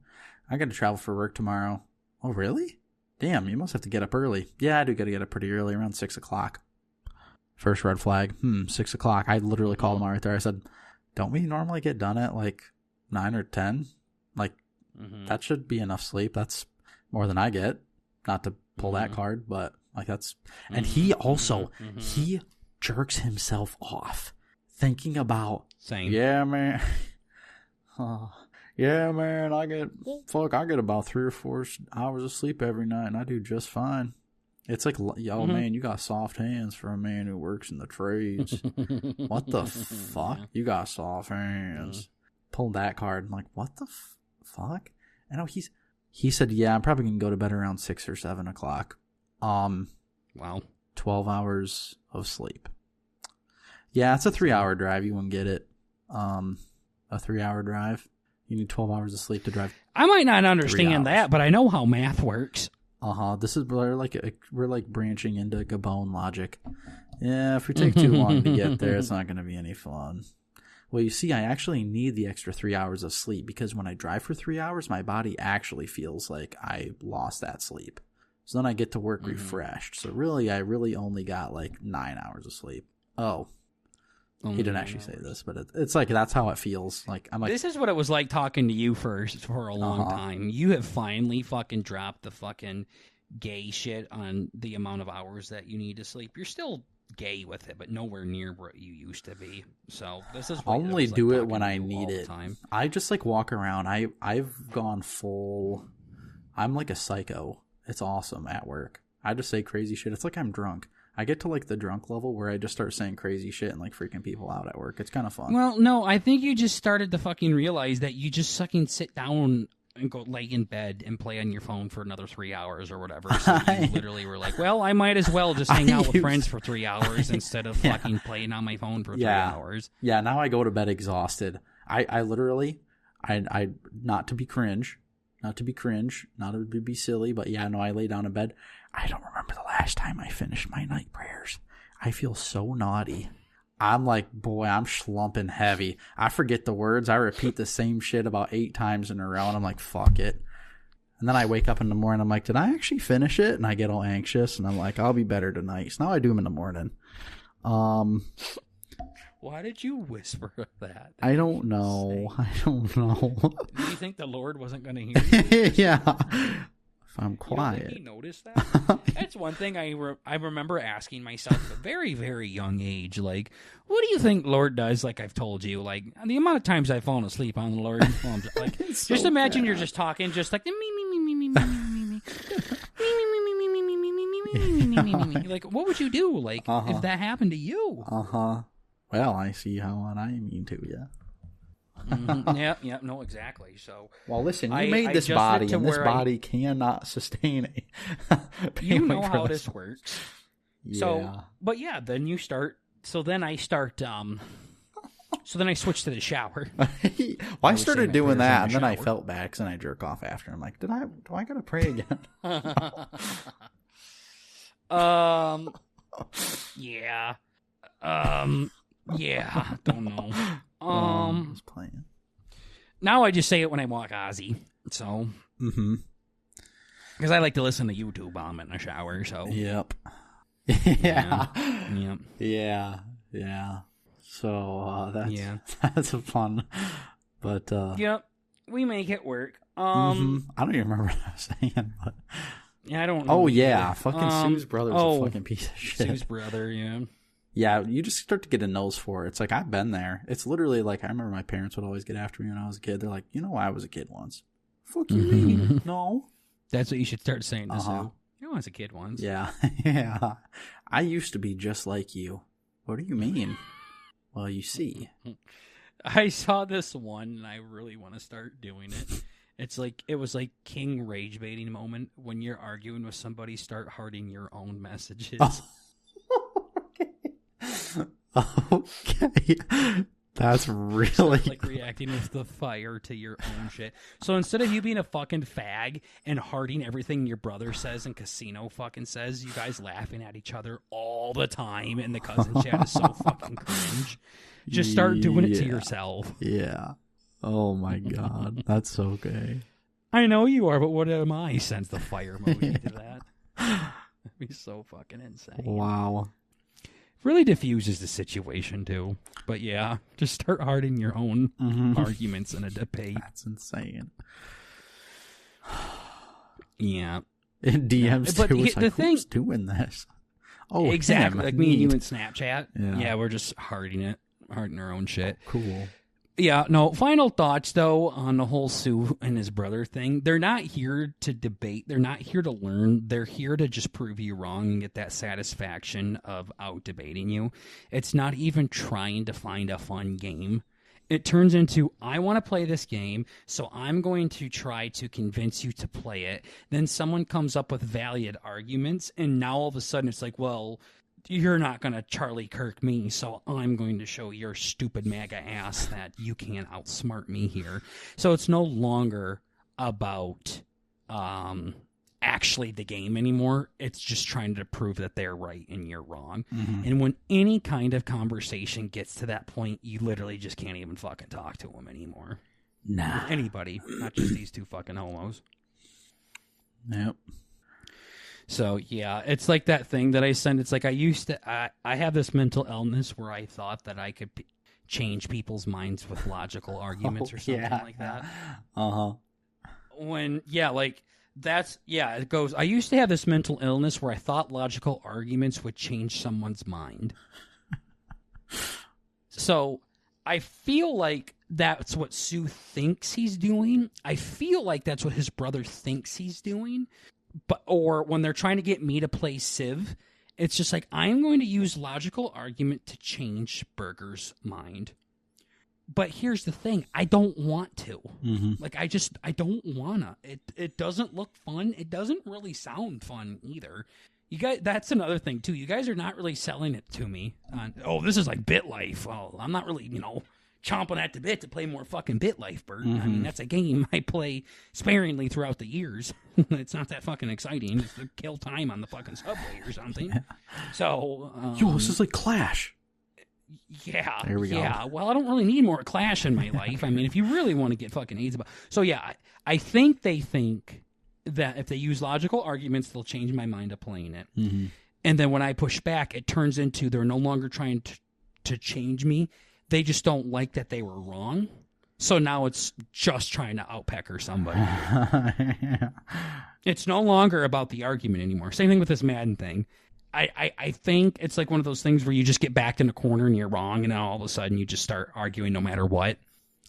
I got to travel for work tomorrow. Oh really? Damn, you must have to get up early. Yeah, I do got to get up pretty early, around 6:00. First red flag. 6:00. I literally called him out right there. I said, don't we normally get done at like 9 or 10? Like, that should be enough sleep. That's more than I get. Not to pull that card, but like that's... And he also, he jerks himself off thinking about... Same. Yeah, man. Yeah, man, I get about 3 or 4 hours of sleep every night, and I do just fine. It's like, yo, man, you got soft hands for a man who works in the trades. What the fuck? You got soft hands. Pulled that card. I'm like, what the fuck? And he said, yeah, I'm probably going to go to bed around 6 or 7 o'clock. Wow. 12 hours of sleep. Yeah, it's a 3-hour drive. You wouldn't get it. A 3-hour drive. You need 12 hours of sleep to drive. I might not understand that, but I know how math works. This is we're like branching into Gabon logic. Yeah, if we take too long to get there, it's not going to be any fun. Well, you see, I actually need the extra 3 hours of sleep because when I drive for 3 hours, my body actually feels like I lost that sleep. So then I get to work refreshed. So really, I really only got like 9 hours of sleep. Oh, he didn't actually say this, but it's like that's how it feels. Like I'm like, this is what it was like talking to you for a long time. You have finally fucking dropped the fucking gay shit on the amount of hours that you need to sleep. You're still gay with it, but nowhere near where you used to be. So this is I only do it when I need it. I just like walk around. I've gone full. I'm like a psycho. It's awesome at work. I just say crazy shit. It's like I'm drunk. I get to like the drunk level where I just start saying crazy shit and like freaking people out at work. It's kind of fun. Well, no, I think you just started to fucking realize that you just fucking sit down and go lay in bed and play on your phone for another 3 hours or whatever. So you literally were like, well, I might as well just hang out with friends for 3 hours instead of fucking playing on my phone for 3 hours. Yeah, now I go to bed exhausted. I literally, not to be cringe, not to be silly, but yeah, no, I lay down in bed. I don't remember the last time I finished my night prayers. I feel so naughty. I'm like, boy, I'm schlumping heavy. I forget the words. I repeat the same shit about 8 times in a row, and I'm like, fuck it. And then I wake up in the morning, I'm like, did I actually finish it? And I get all anxious, and I'm like, I'll be better tonight. So now I do them in the morning. Why did you whisper that? I don't know. Do you think the Lord wasn't going to hear you? Yeah. If I'm quiet. You don't think he noticed that? That's one thing I remember asking myself at a very, very young age. Like, what do you think Lord does? Like I've told you, like the amount of times I've fallen asleep on the Lord. Like, just imagine you're just talking, just like me. Like, what would you do? Like, if that happened to you? Well, I see how I mean to you. Yeah, no, exactly. So, well, listen, you made this body, and this body cannot sustain a. You know how this works. Yeah. So, but yeah, then you start. So then I start. So then I switched to the shower. Well, I started doing that, and then I felt bad because then I jerk off after. I'm like, do I gotta pray again? Yeah. Yeah. Don't know. I was playing. Now I just say it when I walk Ozzy. So. Because I like to listen to YouTube while I'm in the shower. So. Yep. Yeah. So that's a fun. But yep, we make it work. I don't even remember what I was saying, but yeah, I don't know. Oh yeah, fucking Sue's brother's a fucking piece of shit. Sue's brother, yeah. Yeah, you just start to get a nose for it. It's like, I've been there. It's literally like, I remember my parents would always get after me when I was a kid. They're like, you know, I was a kid once. Fuck you mean? No. That's what you should start saying to Sue. You know, I was a kid once. Yeah. Yeah. I used to be just like you. What do you mean? Well, you see. I saw this one, and I really want to start doing it. It was like King rage baiting moment. When you're arguing with somebody, start hearting your own messages. Okay. That's really like reacting with the fire to your own shit. So instead of you being a fucking fag and hearting everything your brother says and Casino fucking says, you guys laughing at each other all the time and the cousin chat is so fucking cringe. Just start doing it to yourself. Yeah. Oh my god. That's okay. I know you are, but what am I? Sends the fire emoji to that. That'd be so fucking insane. Wow. Really diffuses the situation too. But yeah, just start hearting your own arguments in a debate. That's insane. Yeah. In DMs but too. It's the like, thing, who's doing this? Oh, exactly. Him, like me and you in Snapchat. Yeah, we're just hearting our own shit. Cool. Yeah, no, final thoughts, though, on the whole Sue and his brother thing. They're not here to debate. They're not here to learn. They're here to just prove you wrong and get that satisfaction of out-debating you. It's not even trying to find a fun game. It turns into, I want to play this game, so I'm going to try to convince you to play it. Then someone comes up with valid arguments, and now all of a sudden it's like, well, you're not going to Charlie Kirk me, so I'm going to show your stupid MAGA ass that you can't outsmart me here. So it's no longer about actually the game anymore. It's just trying to prove that they're right and you're wrong. And when any kind of conversation gets to that point, you literally just can't even fucking talk to them anymore. Nah. Anybody, not just these two fucking homos. Yep. So, yeah, it's like that thing that I sent. It's like I have this mental illness where I thought that I could change people's minds with logical arguments or something like that. Uh-huh. When, like, It goes, I used to have this mental illness where I thought logical arguments would change someone's mind. So I feel like that's what Sue thinks he's doing. I feel like that's what his brother thinks he's doing. Or when they're trying to get me to play Civ, it's just like, I'm going to use logical argument to change Burger's mind. But here's the thing, I don't want to. Mm-hmm. Like, I don't wanna. It doesn't look fun. It doesn't really sound fun either. You guys, that's another thing too. You guys are not really selling it to me on, this is like BitLife. Well, I'm not really, chomping at the bit to play more fucking BitLife, Bert. Mm-hmm. I mean, that's a game I play sparingly throughout the years. It's not that fucking exciting. It's to kill time on the fucking subway or something. Yeah. So, this is like Clash. Yeah, there we go. Yeah, well, I don't really need more Clash in my life. I mean, if you really want to get fucking AIDS about... So, yeah, I think they think that if they use logical arguments, they'll change my mind of playing it. Mm-hmm. And then when I push back, it turns into they're no longer trying to change me. They just don't like that they were wrong. So now it's just trying to outpecker somebody. Yeah. It's no longer about the argument anymore. Same thing with this Madden thing. I think it's like one of those things where you just get backed in a corner and you're wrong, and then all of a sudden you just start arguing no matter what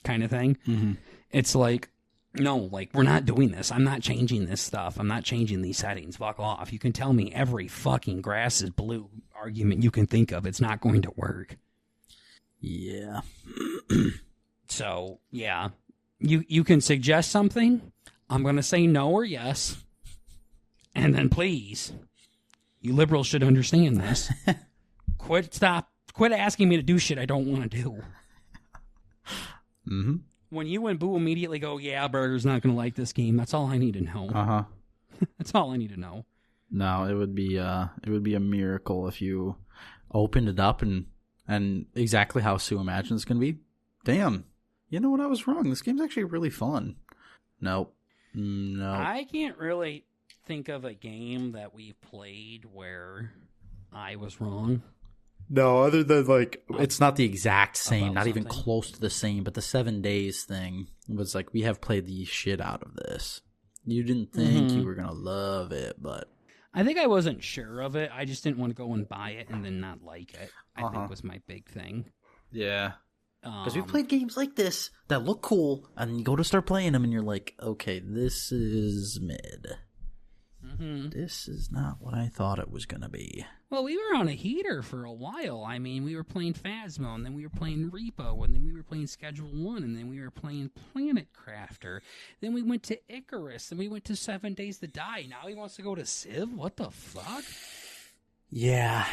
kind of thing. Mm-hmm. It's like, no, like, we're not doing this. I'm not changing this stuff. I'm not changing these settings. Fuck off. You can tell me every fucking grass is blue argument you can think of. It's not going to work. Yeah. So, yeah. You can suggest something. I'm going to say no or yes. And then please... You liberals should understand this. Quit asking me to do shit I don't want to do. Mm-hmm. When you and Boo immediately go, yeah, Burger's not going to like this game, that's all I need to know. Uh-huh. That's all I need to know. No, it would be a miracle if you opened it up and exactly how Sue imagines it's going to be. Damn. You know what? I was wrong. This game's actually really fun. Nope. No. I can't really think of a game that we played where I was wrong. No, other than like it's not the exact same, not something. even close to the same, but the 7 days thing was like we have played the shit out of this. You didn't think you were gonna love it, but I think I wasn't sure of it. I just didn't want to go and buy it and then not like it. I think was my big thing. Yeah. Because we've played games like this that look cool, and you go to start playing them, and you're like, okay, this is mid. Mm-hmm. This is not what I thought it was going to be. Well, we were on a heater for a while. I mean, we were playing Phasmo, and then we were playing Repo, and then we were playing Schedule 1, and then we were playing Planet Crafter. Then we went to Icarus, and we went to 7 Days to Die. Now he wants to go to Civ? What the fuck? Yeah.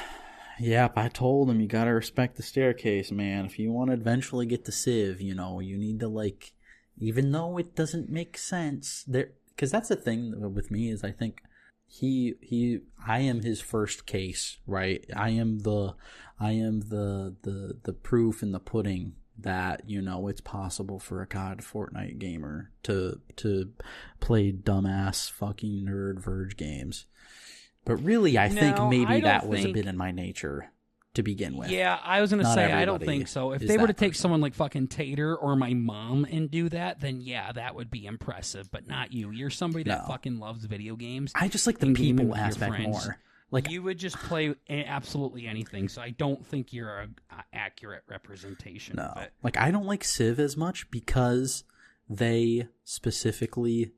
Yep, I told him you gotta respect the staircase, man. If you want to eventually get to Civ, you need to, like, even though it doesn't make sense, there... Because that's the thing with me is I think I am his first case, right? I am the proof in the pudding that, it's possible for a COD Fortnite gamer to play dumbass fucking nerd Verge games. But really, I think maybe that was a bit in my nature to begin with. Yeah, I was going to say, I don't think so. If they were to take someone like fucking Tater or my mom and do that, then yeah, that would be impressive, but not you. You're somebody that fucking loves video games. I just like the people aspect more. Like, you would just play absolutely anything, so I don't think you're an accurate representation of it. Like, I don't like Civ as much because they specifically,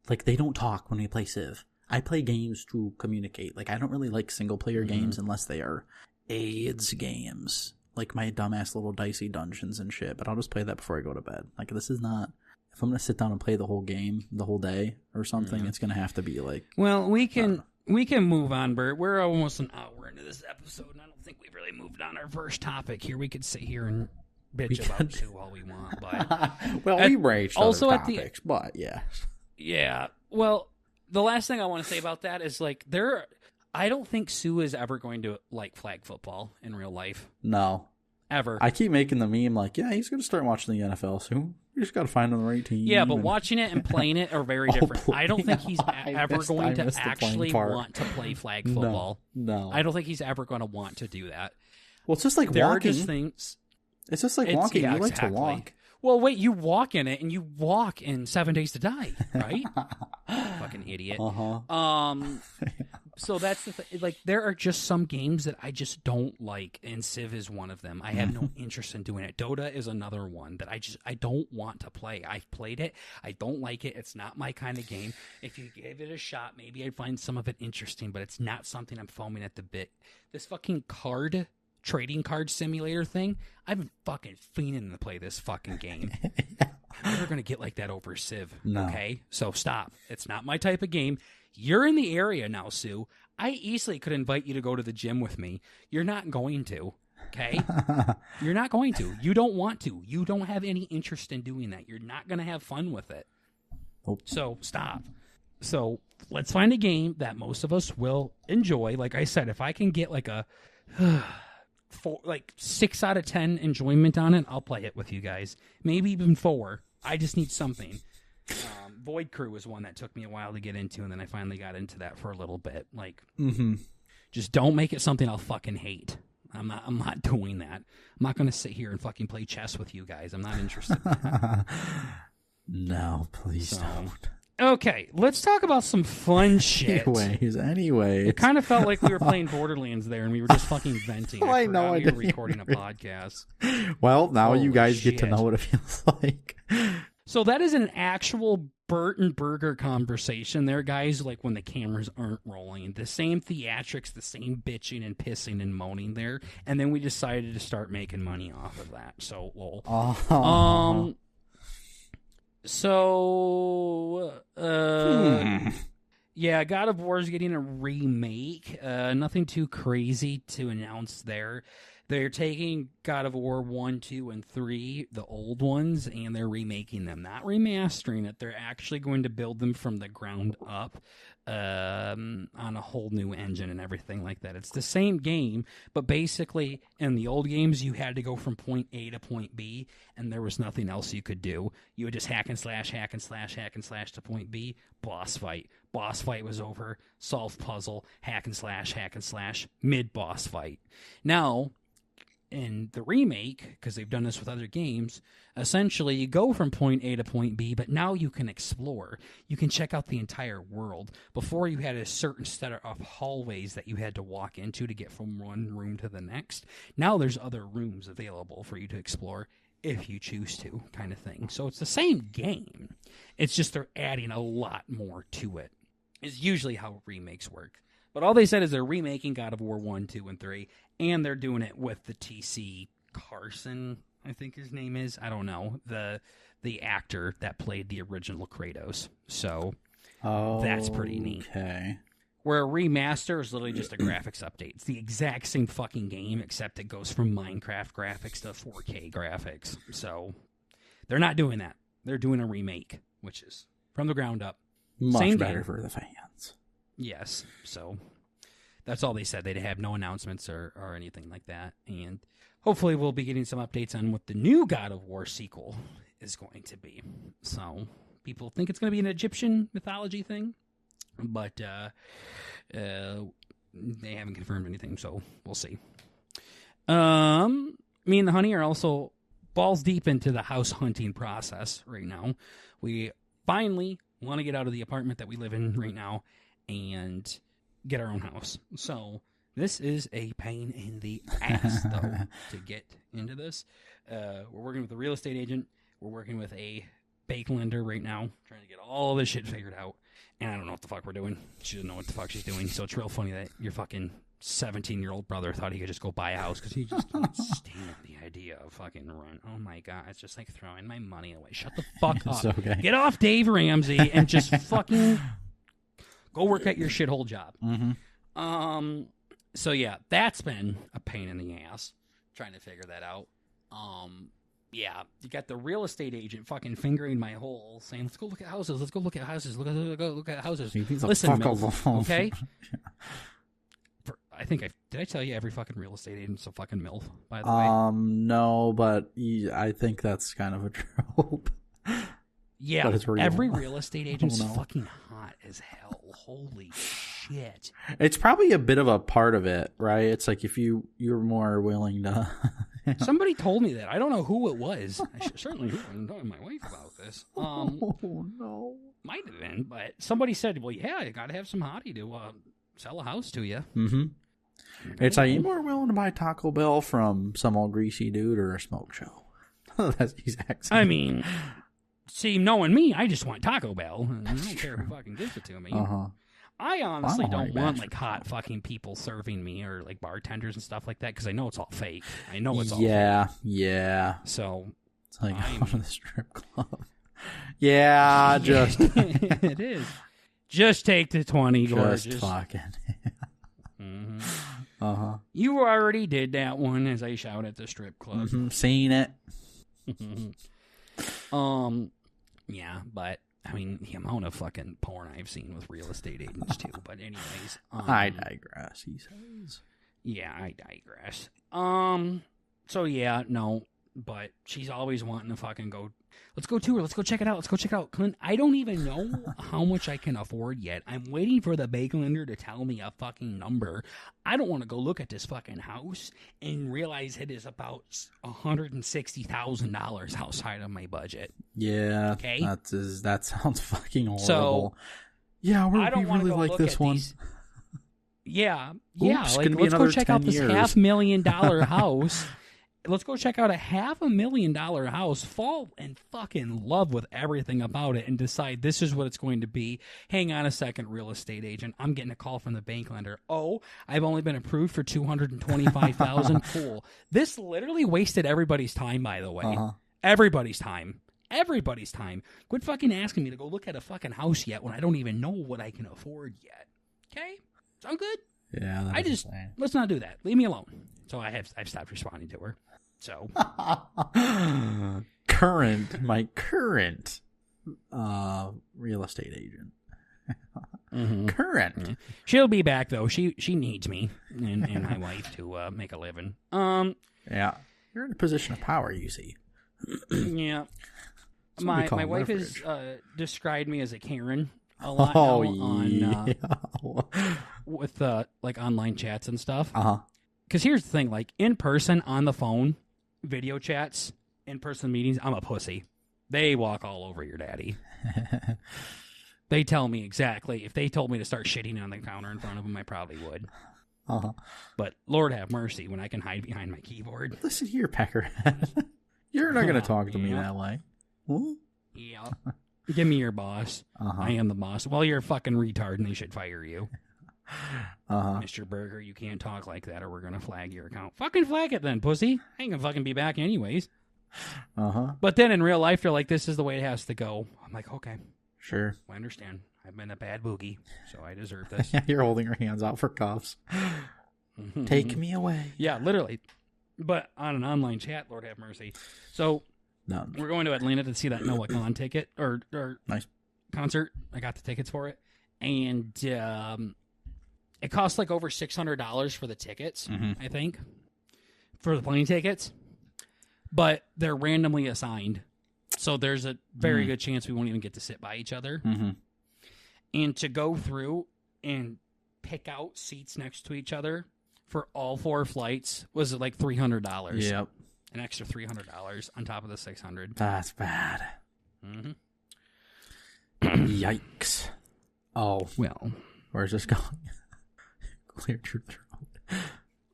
like, they don't talk when they play Civ. I play games to communicate. Like, I don't really like single-player games unless they are AIDS games, like my dumbass little dicey dungeons and shit, but I'll just play that before I go to bed. Like, this is not, if I'm gonna sit down and play the whole game the whole day or something, it's gonna have to be like, well, we can move on, Bert. We're almost an hour into this episode, and I don't think we've really moved on our first topic here. We could sit here and bitch about Sue all we want, but well, we raged also other topics, but yeah. Well, the last thing I want to say about that is, like, I don't think Sue is ever going to like flag football in real life. No. Ever. I keep making the meme like, yeah, he's going to start watching the NFL soon. You just got to find him the right team. Yeah, but watching it and playing it are very different. I don't think he's ever going to actually want to play flag football. No. I don't think he's ever going to want to do that. Well, it's just like there walking. Are just things. It's just like walking. Yeah, you like to walk. Well, wait, you walk in it, and you walk in 7 Days to Die, right? fucking idiot. So that's the thing. Like, there are just some games that I just don't like, and Civ is one of them. I have no interest in doing it. Dota is another one that I don't want to play. I've played it. I don't like it. It's not my kind of game. If you give it a shot, maybe I'd find some of it interesting, but it's not something I'm foaming at the bit. This fucking trading card simulator thing, I've been fucking fiending to play this fucking game. I'm never going to get like that over Civ. No. Okay? So stop. It's not my type of game. You're in the area now, Sue. I easily could invite you to go to the gym with me. You're not going to. Okay? You're not going to. You don't want to. You don't have any interest in doing that. You're not going to have fun with it. Nope. So stop. So let's find a game that most of us will enjoy. Like I said, if I can get like a 6 out of 10 enjoyment on it, I'll play it with you guys. Maybe even 4. I just need something. Void Crew was one that took me a while to get into, and then I finally got into that for a little bit. Like, just don't make it something I'll fucking hate. I'm not doing that. I'm not going to sit here and fucking play chess with you guys. I'm not interested in that. No, please don't. Okay, let's talk about some fun shit. Anyways. It kind of felt like we were playing Borderlands there, and we were just fucking venting. I know. We were recording a podcast. Well, now you guys get to know what it feels like. So that is an actual Bert and Burger conversation there, guys, like when the cameras aren't rolling. The same theatrics, the same bitching and pissing and moaning there. And then we decided to start making money off of that. So, lol. Yeah, God of War is getting a remake. Nothing too crazy to announce there. They're taking God of War 1, 2, and 3, the old ones, and they're remaking them. Not remastering it. They're actually going to build them from the ground up on a whole new engine and everything like that. It's the same game, but basically in the old games, you had to go from point A to point B, and there was nothing else you could do. You would just hack and slash to point B, boss fight. Boss fight was over, solve puzzle, hack and slash, mid-boss fight. Now, in the remake, because they've done this with other games, essentially you go from point A to point B, but now you can explore. You can check out the entire world. Before, you had a certain set of hallways that you had to walk into to get from one room to the next. Now there's other rooms available for you to explore if you choose to, kind of thing. So it's the same game. It's just they're adding a lot more to it. Is usually how remakes work. But all they said is they're remaking God of War 1, 2, and 3, and they're doing it with the T.C. Carson, I think his name is. I don't know. The actor that played the original Kratos. So that's pretty neat. Okay. Where a remaster is literally just a graphics update. It's the exact same fucking game, except it goes from Minecraft graphics to 4K graphics. So they're not doing that. They're doing a remake, which is from the ground up. Much same better game. For the fans. Yes, so that's all they said. They'd have no announcements or anything like that. And hopefully we'll be getting some updates on what the new God of War sequel is going to be. So people think it's going to be an Egyptian mythology thing, but they haven't confirmed anything, so we'll see. Me and the honey are also balls deep into the house hunting process right now. We finally want to get out of the apartment that we live in right now and get our own house. So this is a pain in the ass, though, to get into this. We're working with a real estate agent. We're working with a bank lender right now, trying to get all this shit figured out. And I don't know what the fuck we're doing. She doesn't know what the fuck she's doing. So it's real funny that your fucking 17-year-old brother thought he could just go buy a house because he just can't stand the idea of fucking rent. Oh my God, it's just like throwing my money away. Shut the fuck up. Okay. Get off Dave Ramsey and just fucking go work at your shithole job. Mm-hmm. So yeah, that's been a pain in the ass trying to figure that out. Yeah, you got the real estate agent fucking fingering my hole, saying, "Let's go look at houses. Let's go look at houses. Look at houses." Listen, MILF, okay? I think did I tell you every fucking real estate agent's a fucking MILF, by the way? No, but I think that's kind of a trope. Yeah, every real estate agent's fucking hot as hell. Holy shit. It's probably a bit of a part of it, right? It's like if you're more willing to Somebody told me that. I don't know who it was. I certainly wasn't talking to my wife about this. Oh, no. Might have been, but somebody said, well, yeah, you got to have some hottie to sell a house to you. Mm-hmm. It's like, you more willing to buy Taco Bell from some old greasy dude or a smoke show? That's exact same. I mean, see, knowing me, I just want Taco Bell. I don't care who fucking gives it to me. Uh-huh. I honestly don't want like hot fucking people serving me or like bartenders and stuff like that because I know it's all fake. I know it's all fake. Yeah. So it's like going to the strip club. Yeah, just it is. Just take the 20, gorgeous. Just fucking. Mm-hmm. Uh-huh. You already did that one as I shout at the strip club. Mm-hmm. Seen it. Yeah, but I mean the amount of fucking porn I've seen with real estate agents too. But anyways, I digress. He says. Yeah, I digress. So yeah, no, but she's always wanting to fucking go. Let's go tour. Let's go check it out. Let's go check it out. Clint, I don't even know how much I can afford yet. I'm waiting for the Bakelender to tell me a fucking number. I don't want to go look at this fucking house and realize it is about $160,000 outside of my budget. Yeah. Okay. That sounds fucking horrible. So, yeah, we really like this one. Yeah. Oops, like, let's go check out this $500,000 house. Let's go check out a $500,000 house, fall in fucking love with everything about it, and decide this is what it's going to be. Hang on a second, real estate agent. I'm getting a call from the bank lender. Oh, I've only been approved for $225,000. Cool. This literally wasted everybody's time, by the way. Uh-huh. Everybody's time. Quit fucking asking me to go look at a fucking house yet when I don't even know what I can afford yet. Okay? Sound good? Yeah. Let's not do that. Leave me alone. So I've stopped responding to her. So my current real estate agent. Mm-hmm. Current. Mm-hmm. She'll be back though. She needs me and my wife to make a living. Yeah. You're in a position of power, you see. Yeah. My wife has described me as a Karen a lot now with like online chats and stuff. Uh-huh. Because here's the thing, like in person, on the phone, video chats, in-person meetings, I'm a pussy. They walk all over your daddy. They tell me exactly. If they told me to start shitting on the counter in front of them, I probably would. Uh-huh. But Lord have mercy when I can hide behind my keyboard. Listen here, Peckerhead. You're not going to talk to me that way. Huh? Yeah. Give me your boss. Uh-huh. I am the boss. Well, you're a fucking retard and they should fire you. Uh-huh. Mr. Berger, you can't talk like that or we're going to flag your account. Fucking flag it then, pussy. I ain't going to fucking be back anyways. Uh-huh. But then in real life, they're like, this is the way it has to go. I'm like, okay. Sure. I understand. I've been a bad boogie, so I deserve this. You're holding your hands out for cuffs. Take me away. Yeah, literally. But on an online chat, Lord have mercy. So we're going to Atlanta to see that Noah Khan ticket or nice concert. I got the tickets for it. And it costs like over $600 for the tickets, I think, for the plane tickets. But they're randomly assigned. So there's a very good chance we won't even get to sit by each other. Mm-hmm. And to go through and pick out seats next to each other for all 4 flights was like $300. Yep. An extra $300 on top of the $600. That's bad. Mm-hmm. Yikes. Oh. Well. Where's this going? Cleared your throat.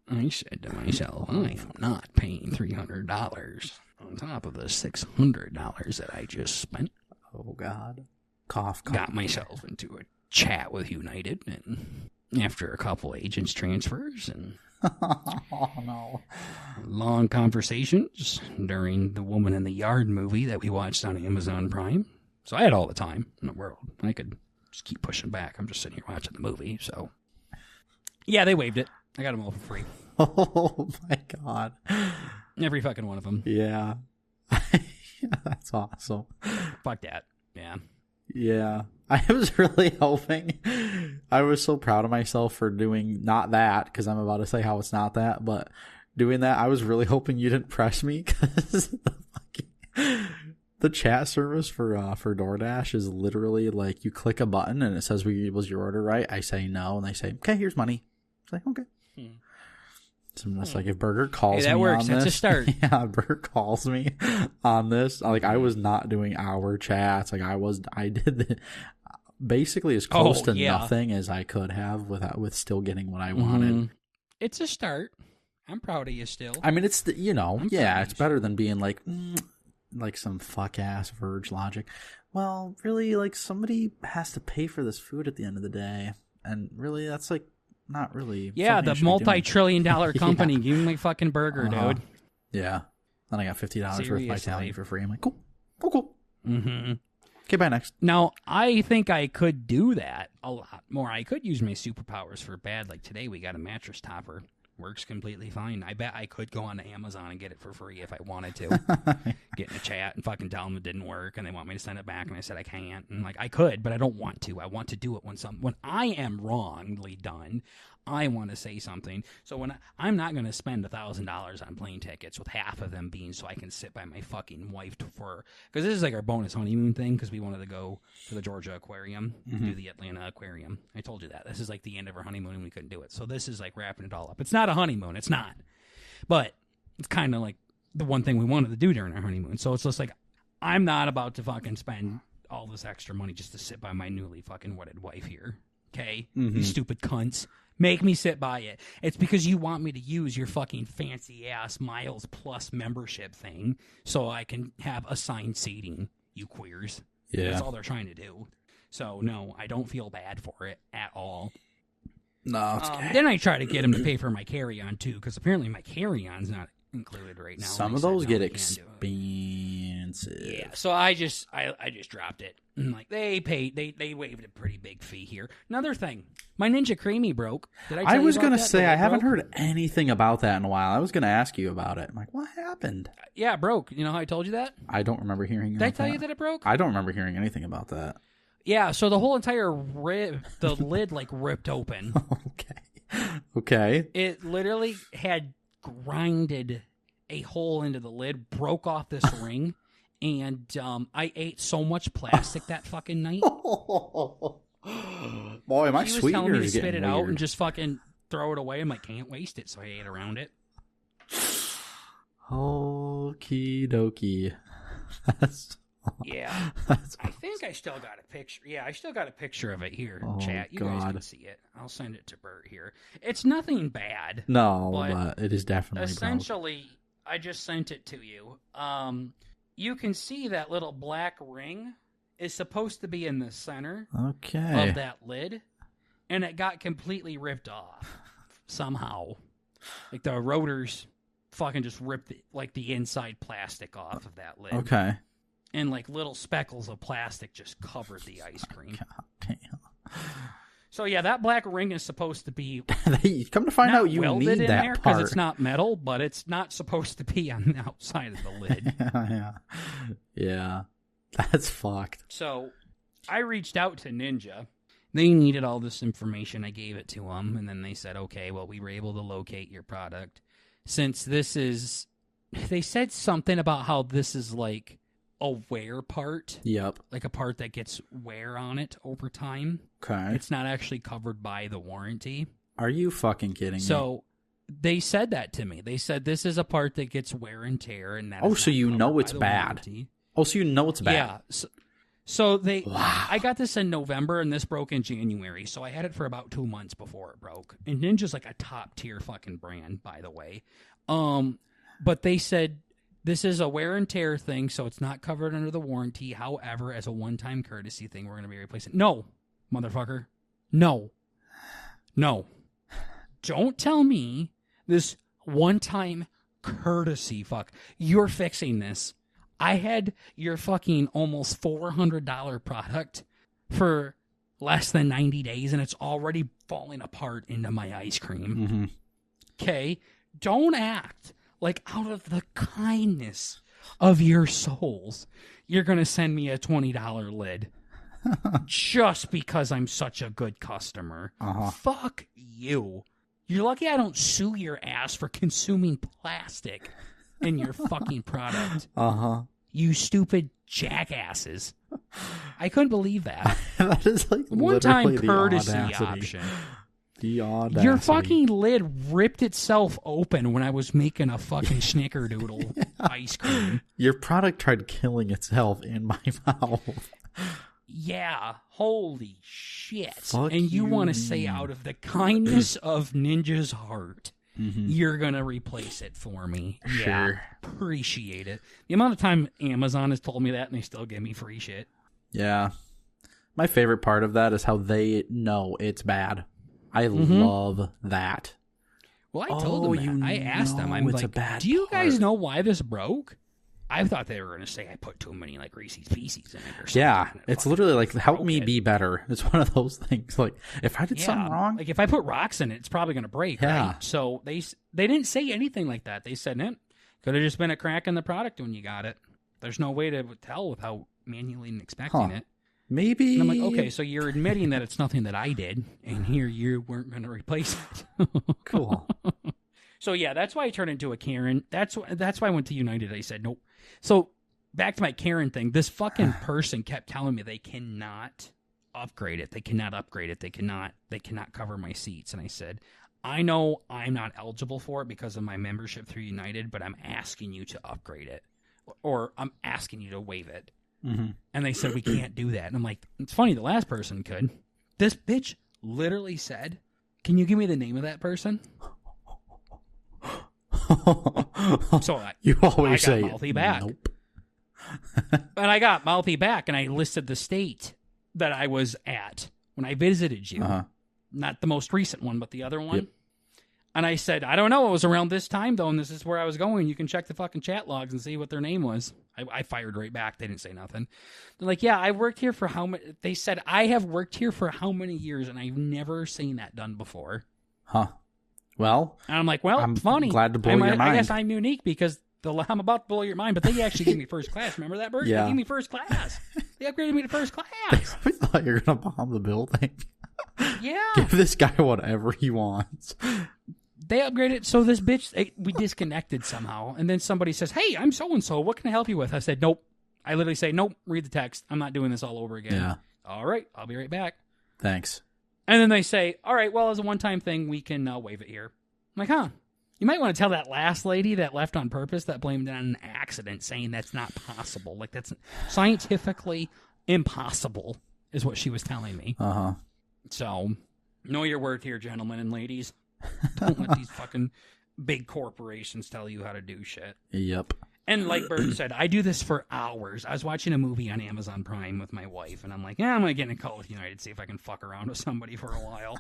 I said to myself, I am not paying $300 on top of the $600 that I just spent. Oh, God. Cough. Got myself into a chat with United, and after a couple agents transfers and long conversations during the Woman in the Yard movie that we watched on Amazon Prime. So I had all the time in the world. I could just keep pushing back. I'm just sitting here watching the movie. So yeah, they waived it. I got them all for free. Oh my God. Every fucking one of them. Yeah. That's awesome. Fuck that. Yeah. Yeah. I was really hoping. I was so proud of myself for doing not that, because I'm about to say how it's not that, but doing that, I was really hoping you didn't press me, because the chat service for DoorDash is literally like you click a button and it says, was your order right? I say no, and they say, okay, here's money. It's like, okay. I'm just like, if Burger calls that me works. on That's this, a start. Yeah, Burger calls me on this. Like, I was not doing hour chats. Like, I did basically as close to nothing as I could have with still getting what I wanted. It's a start. I'm proud of you still. I mean, it's it's better than being like some fuck ass Verge logic. Well, really, like, somebody has to pay for this food at the end of the day, and really, that's like not really. Yeah, the multi-trillion-dollar company. Give me my fucking burger, dude. Yeah. Then I got $50 worth of Italian for free. I'm like, cool. Mm-hmm. Okay, bye next. Now, I think I could do that a lot more. I could use my superpowers for bad. Like today, we got a mattress topper. Works completely fine. I bet I could go on to Amazon and get it for free if I wanted to. Get in a chat and fucking tell them it didn't work, and they want me to send it back, and I said I can't. And like, I could, but I don't want to. I want to do it when I am wrongly done. I want to say something. So when I'm not going to spend $1,000 on plane tickets, with half of them being so I can sit by my fucking wife because this is like our bonus honeymoon thing, because we wanted to go to the Georgia Aquarium, do the Atlanta Aquarium. I told you that. This is like the end of our honeymoon and we couldn't do it. So this is like wrapping it all up. It's not a honeymoon. It's not. But it's kind of like the one thing we wanted to do during our honeymoon. So it's just like, I'm not about to fucking spend all this extra money just to sit by my newly fucking wedded wife here. Okay? You stupid cunts. Make me sit by it. It's because you want me to use your fucking fancy-ass Miles Plus membership thing so I can have assigned seating, you queers. Yeah. That's all they're trying to do. So, no, I don't feel bad for it at all. No, it's okay. Then I try to get him to pay for my carry-on, too, because apparently my carry-on's not included right now. Some of those get expensive. Yeah, so I just dropped it. Like, they waived a pretty big fee here. Another thing, my Ninja Creamy broke. Did I was going to say, I haven't heard anything about that in a while. I was going to ask you about it. I'm like, what happened? Yeah, it broke. You know how I told you that? I don't remember hearing Did I tell you that it broke? I don't remember hearing anything about that. Yeah, so the whole entire the lid, like, ripped open. Okay. It literally had grinded a hole into the lid, broke off this ring, and I ate so much plastic that fucking night. Boy, my sweetener is getting weird. She was telling me to spit it out and just fucking throw it away. I'm like, can't waste it, so I ate around it. Okie dokie. Yeah. I think I still got a picture. Yeah, I still got a picture of it here, chat. You guys can see it. I'll send it to Bert here. It's nothing bad. No, but it is definitely essentially, I just sent it to you. You can see that little black ring is supposed to be in the center of that lid, and it got completely ripped off somehow. Like the rotors fucking just ripped the inside plastic off of that lid. Okay. And like little speckles of plastic just covered the ice cream. God damn. So yeah, that black ring is supposed to be come to find out you need that part because it's not metal, but it's not supposed to be on the outside of the lid. Yeah, that's fucked. So I reached out to Ninja. They needed all this information. I gave it to them, and then they said, "Okay, well, we were able to locate your product. Since this is," they said something about how this is like a wear part. Yep. Like a part that gets wear on it over time. Okay. It's not actually covered by the warranty. Are you fucking kidding me? So they said that to me. They said this is a part that gets wear and tear, and that. So you know it's bad. Warranty. Oh, so you know it's bad. Yeah. So they. Wow. I got this in November, and this broke in January. So I had it for about 2 months before it broke. And Ninja's like a top tier fucking brand, by the way. But they said, this is a wear and tear thing, so it's not covered under the warranty. However, as a one-time courtesy thing, we're going to be replacing it. No, motherfucker. No. Don't tell me this one-time courtesy fuck. You're fixing this. I had your fucking almost $400 product for less than 90 days, and it's already falling apart into my ice cream. Okay? Don't act like out of the kindness of your souls, you're going to send me a $20 lid just because I'm such a good customer. Fuck you. You're lucky I don't sue your ass for consuming plastic in your fucking product. You stupid jackasses. I couldn't believe that. That is like one-time courtesy option. The audacity. Your fucking lid ripped itself open when I was making a fucking snickerdoodle ice cream. Your product tried killing itself in my mouth. Yeah, holy shit. Fuck and you you. want to say out of the kindness of Ninja's heart, Mm-hmm. you're going to replace it for me. Sure. Yeah, appreciate it. The amount of time Amazon has told me that and they still give me free shit. Yeah. My favorite part of that is how they know it's bad. I love that. Well, I told them that. I asked them. I'm it's a like, bad do you guys part." know why this broke? I thought they were going to say I put too many like Reese's Pieces in it or something. Yeah, and it it's fucking literally like, help broke me it. be better. It's one of those things. Like, if I did something wrong, Like if I put rocks in it, it's probably going to break. Yeah. Right? So they didn't say anything like that. They said it could have just been a crack in the product when you got it. There's no way to tell without manually inspecting it. maybe. And I'm like, okay, so you're admitting that it's nothing that I did, and here you weren't going to replace it. Cool. So yeah, that's why I turned into a Karen. That's why I went to United. I said nope. So back to my Karen thing. This fucking person kept telling me they cannot upgrade it. They cannot upgrade it. They cannot cover my seats. And I said, I know I'm not eligible for it because of my membership through United, but I'm asking you to upgrade it, or I'm asking you to waive it. Mm-hmm. And they said we can't do that. And I'm like, it's funny. The last person could. This bitch literally said, "Can you give me the name of that person?" So You always I got say mouthy back. nope. And I got mouthy back, and I listed the state that I was at when I visited you. Uh-huh. Not the most recent one, but the other one. Yep. And I said, I don't know. It was around this time, though, and this is where I was going. You can check the fucking chat logs and see what their name was. I fired right back. They didn't say nothing. They're like, yeah, I worked here for how many... They said, I have worked here for how many years, and I've never seen that done before. Huh. Well, And I'm like, well, I'm funny. glad to blow your I mind. guess I'm unique because I'm about to blow your mind, but they actually gave me first class. Remember that, Bert? Yeah. They gave me first class. They upgraded me to first class. I thought you were going to bomb the building. Yeah. Give this guy whatever he wants. They upgraded. So this bitch, we disconnected somehow. And then somebody says, hey, I'm so-and-so. What can I help you with? I said, nope. I literally say, nope, read the text. I'm not doing this all over again. Yeah. All right, I'll be right back. Thanks. And then they say, all right, well, as a one-time thing, we can waive it here. I'm like, huh. You might want to tell that last lady that left on purpose that blamed it on an accident, saying that's not possible. Like, that's scientifically impossible, is what she was telling me. Uh-huh. So, know your worth here, gentlemen and ladies. Don't let these fucking big corporations tell you how to do shit. Yep. And like Bert said, I do this for hours. I was watching a movie on Amazon Prime with my wife, and I'm like, yeah, I'm going to get in a call with United, see if I can fuck around with somebody for a while.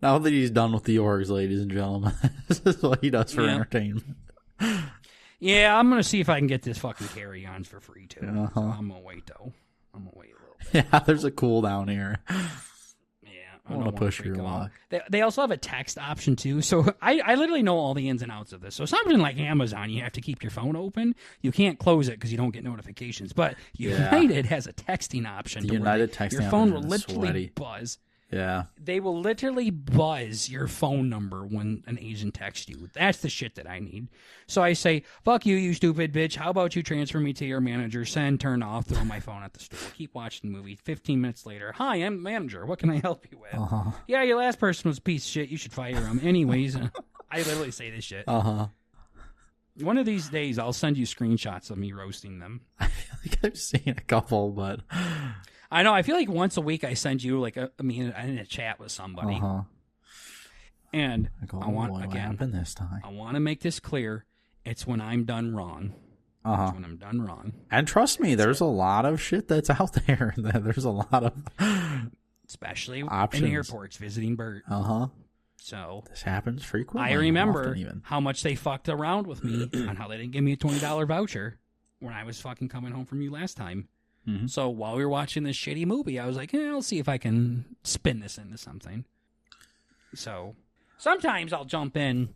Now that he's done with the orgs, ladies and gentlemen, this is what he does for Yeah. entertainment. Yeah, I'm going to see if I can get this fucking carry-ons for free, too. Uh-huh. So I'm going to wait, though. I'm going to wait a little bit. Yeah, there's a cooldown here. Yeah, I want to push your freak them out. luck. They also have a text option, too. So I literally know all the ins and outs of this. So something like Amazon, you have to keep your phone open. You can't close it because you don't get notifications. But United has a texting option. The to where United texting your phone will option is literally sweaty. buzz. Yeah. They will literally buzz your phone number when an agent texts you. That's the shit that I need. So I say, fuck you, you stupid bitch. How about you transfer me to your manager? Send, turn off, throw my phone at the store. Keep watching the movie. 15 minutes later, hi, I'm the manager. What can I help you with? Uh-huh. Yeah, your last person was a piece of shit. You should fire him. Anyways, I literally say this shit. Uh-huh. One of these days, I'll send you screenshots of me roasting them. I feel like I've seen a couple, but... I know. I feel like once a week I send you like I'm in a chat with somebody. Uh-huh. And Like, oh, I want, boy, what again, happened this time? I want to make this clear. It's when I'm done wrong. Uh-huh. It's when I'm done wrong. And trust me, there's a lot of shit that's out there. There's a lot of... Especially options. in airports visiting Bert. Uh-huh. So This happens frequently. I remember often even. how much they fucked around with me on how they didn't give me a $20 voucher when I was fucking coming home from you last time. Mhm. So while we were watching this shitty movie, I was like, I'll see if I can spin this into something. So sometimes I'll jump in.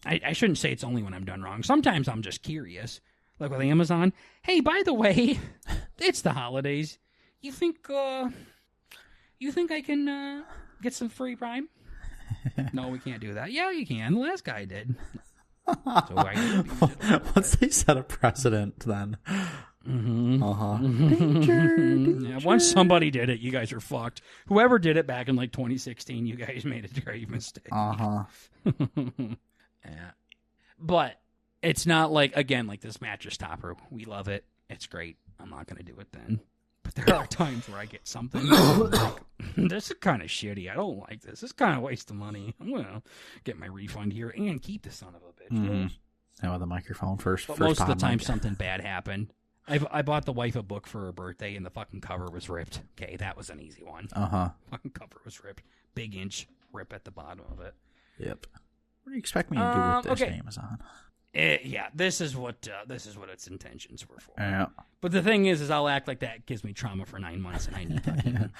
I shouldn't say it's only when I'm done wrong. Sometimes I'm just curious. Like with Amazon. Hey, by the way, it's the holidays. You think I can get some free Prime? No, we can't do that. Yeah, you can. The last guy did. So Once they set a precedent, then Danger. Yeah, once somebody did it, you guys are fucked. Whoever did it back in like 2016, you guys made a grave mistake. Yeah. But it's not like, again, like this mattress topper. We love it. It's great. I'm not going to do it then. But there are times where I get something like, this is kind of shitty. I don't like this. This is kind of a waste of money. I'm going to get my refund here and keep the son of a bitch. Mm-hmm. And with the microphone first. But most of the time, something bad happened. I bought the wife a book for her birthday, and the fucking cover was ripped. Okay, that was an easy one. Fucking cover was ripped. Big inch rip at the bottom of it. Yep. What do you expect me to do with this, Amazon? Yeah, this is what its intentions were for. Yeah. But the thing is I'll act like that gives me trauma for 9 months, and I need fucking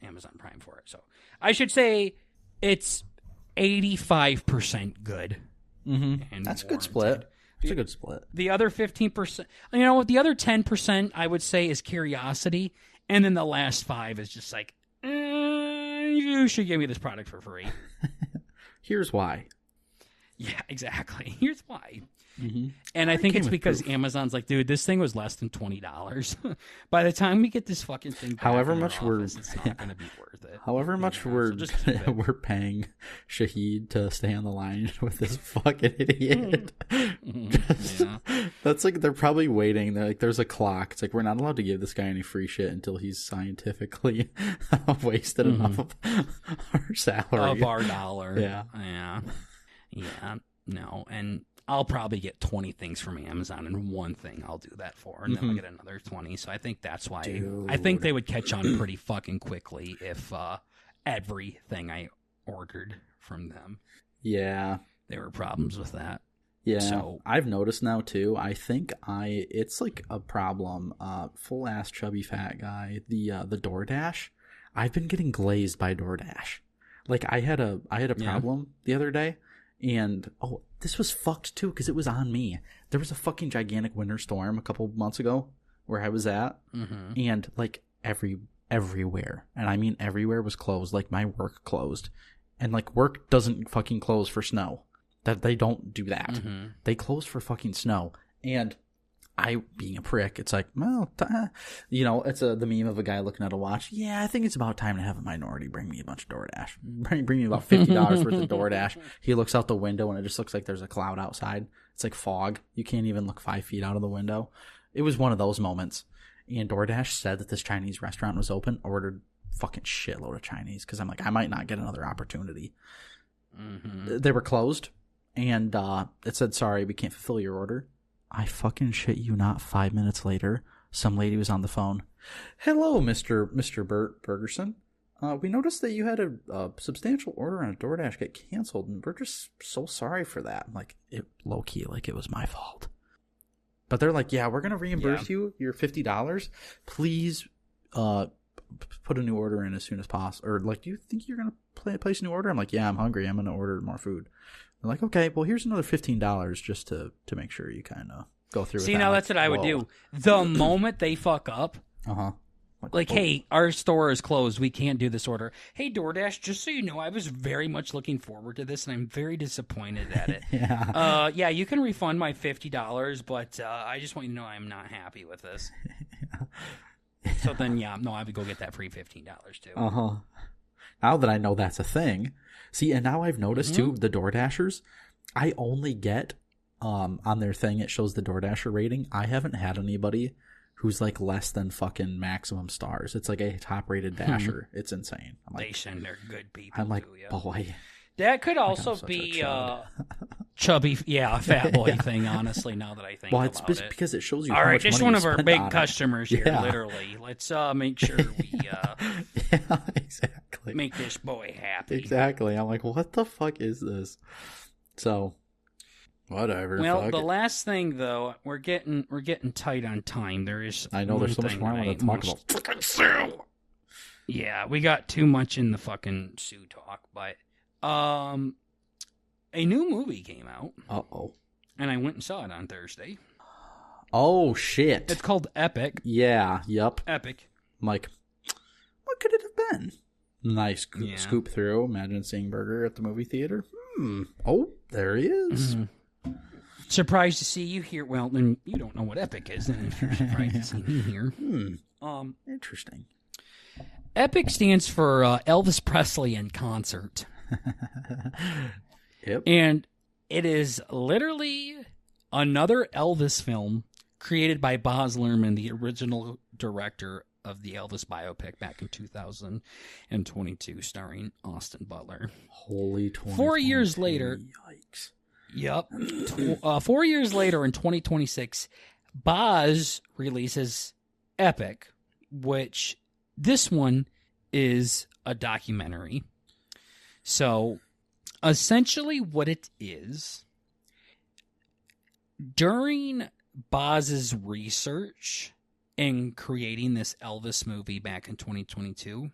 Amazon Prime for it. So I should say it's 85% good. Mm-hmm. That's a good split. It's a good split. The other 15%, you know what? The other 10% I would say is curiosity, and then the last 5 is just like, you should give me this product for free. Here's why. Yeah, exactly. Here's why. Mm-hmm. And I think it's because Amazon's like, dude, this thing was less than $20. By the time we get this fucking thing, however much it's not going to be worth it. However much we're paying Shahid to stay on the line with this fucking idiot. That's like, they're probably waiting. They're like, there's a clock. It's like, we're not allowed to give this guy any free shit until he's scientifically wasted enough of our salary, of our dollar. Yeah. No, and I'll probably get 20 things from Amazon, and one thing I'll do that for, and then I'll get another 20. So I think that's why. Dude. I think they would catch on pretty fucking quickly if everything I ordered from them. Yeah. There were problems with that. Yeah, so I've noticed now too. I think it's like a problem. Full ass chubby fat guy. The DoorDash. I've been getting glazed by DoorDash. Like I had a problem the other day. And, this was fucked, too, because it was on me. There was a fucking gigantic winter storm a couple months ago where I was at. Mm-hmm. And, like, everywhere, and I mean everywhere, was closed. Like, my work closed. And, like, work doesn't fucking close for snow. That they don't do that. Mm-hmm. They close for fucking snow. And I, being a prick, it's like, well, it's the meme of a guy looking at a watch. Yeah, I think it's about time to have a minority bring me a bunch of DoorDash. Bring me about $50 worth of DoorDash. He looks out the window and it just looks like there's a cloud outside. It's like fog. You can't even look 5 feet out of the window. It was one of those moments. And DoorDash said that this Chinese restaurant was open, ordered fucking shitload of Chinese, because I'm like, I might not get another opportunity. Mm-hmm. They were closed, and it said, sorry, we can't fulfill your order. I fucking shit you not, 5 minutes later, some lady was on the phone. Hello, Mr. Bert Bergerson. We noticed that you had a substantial order on a DoorDash get canceled, and we're just so sorry for that. I'm like, low-key, like it was my fault. But they're like, yeah, we're going to reimburse you your $50. Please put a new order in as soon as possible. Or, like, do you think you're going to place a new order? I'm like, yeah, I'm hungry. I'm going to order more food. They're like, okay, well, here's another $15 just to make sure you kind of go through with that. See, now that's what I would do. The moment they fuck up, like, hey, our store is closed. We can't do this order. Hey, DoorDash, just so you know, I was very much looking forward to this, and I'm very disappointed at it. Yeah, you can refund my $50, but I just want you to know I'm not happy with this. So then, I would go get that free $15 too. Now that I know that's a thing. See, and now I've noticed too, the DoorDashers, I only get on their thing, it shows the DoorDasher rating. I haven't had anybody who's like less than fucking maximum stars. It's like a top rated dasher. It's insane. I'm like, they send their good people. I'm like, boy. That could also be chubby, a fat boy thing, honestly, now that I think about it. Well, it's because it shows you all how right, much just money one of our big customers here, Yeah. literally. Let's make sure we yeah, exactly. make this boy happy. Exactly. I'm like, what the fuck is this? So, whatever. Well, the last thing, though, we're getting tight on time. There is I know there's so much more I want to talk about. Fucking Sue! Yeah, we got too much in the fucking Sue talk, but a new movie came out. Uh-oh. And I went and saw it on Thursday. Oh, shit. It's called Epic. Yeah, yep. Epic. I'm like, what could it have been? Nice scoop through. Imagine seeing Burger at the movie theater. Oh, there he is. Mm-hmm. surprised to see you here. Well, then you don't know what Epic is, and if you're surprised to see me here. Interesting. Epic stands for Elvis Presley in Concert. Yep. And it is literally another Elvis film created by Baz Luhrmann, the original director of the Elvis biopic back in 2022, starring Austin Butler. Holy 4 years later. Yikes. Yep. 4 years later, in 2026, Baz releases Epic, which this one is a documentary. So, essentially what it is, during Baz's research in creating this Elvis movie back in 2022,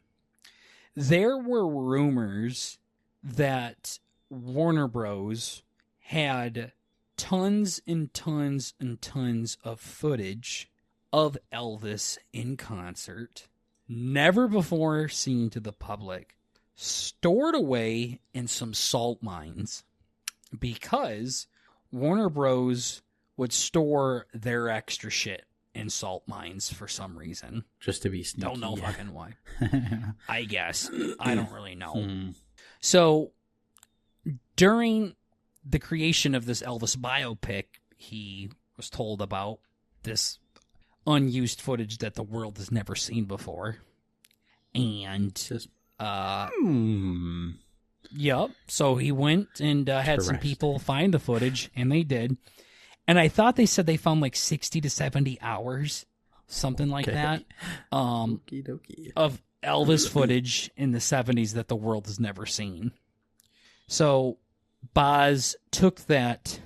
there were rumors that Warner Bros. Had tons and tons and tons of footage of Elvis in concert, never before seen to the public, stored away in some salt mines, because Warner Bros. Would store their extra shit in salt mines for some reason. Just to be sneaky. Don't know fucking why. I guess. I don't really know. So, during the creation of this Elvis biopic, he was told about this unused footage that the world has never seen before. And, yep. So he went and had some people find the footage, and they did. And I thought they said they found like 60 to 70 hours, something like that, of Elvis footage in the 70s that the world has never seen. So Baz took that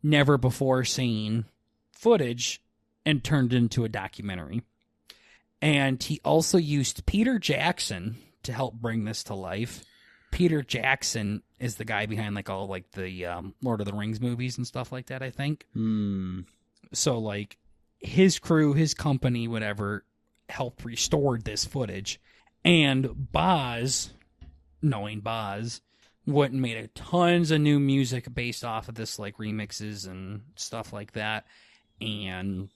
never before seen footage and turned it into a documentary. And he also used Peter Jackson to help bring this to life. Peter Jackson is the guy behind like all like the Lord of the Rings movies and stuff like that, I think. So like his crew, his company, whatever, helped restore this footage. And Baz, knowing Baz, went and made tons of new music based off of this, like remixes and stuff like that. And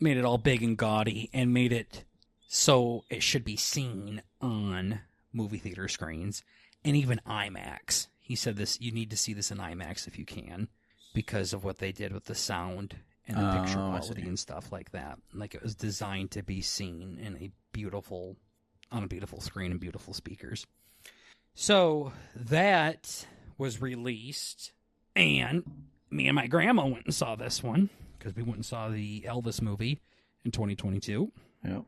made it all big and gaudy and made it so it should be seen on movie theater screens and even IMAX. He said this, you need to see this in IMAX if you can, because of what they did with the sound and the picture quality and stuff like that. Like it was designed to be seen in on a beautiful screen and beautiful speakers. So that was released, and me and my grandma went and saw this one because we went and saw the Elvis movie in 2022. Yep.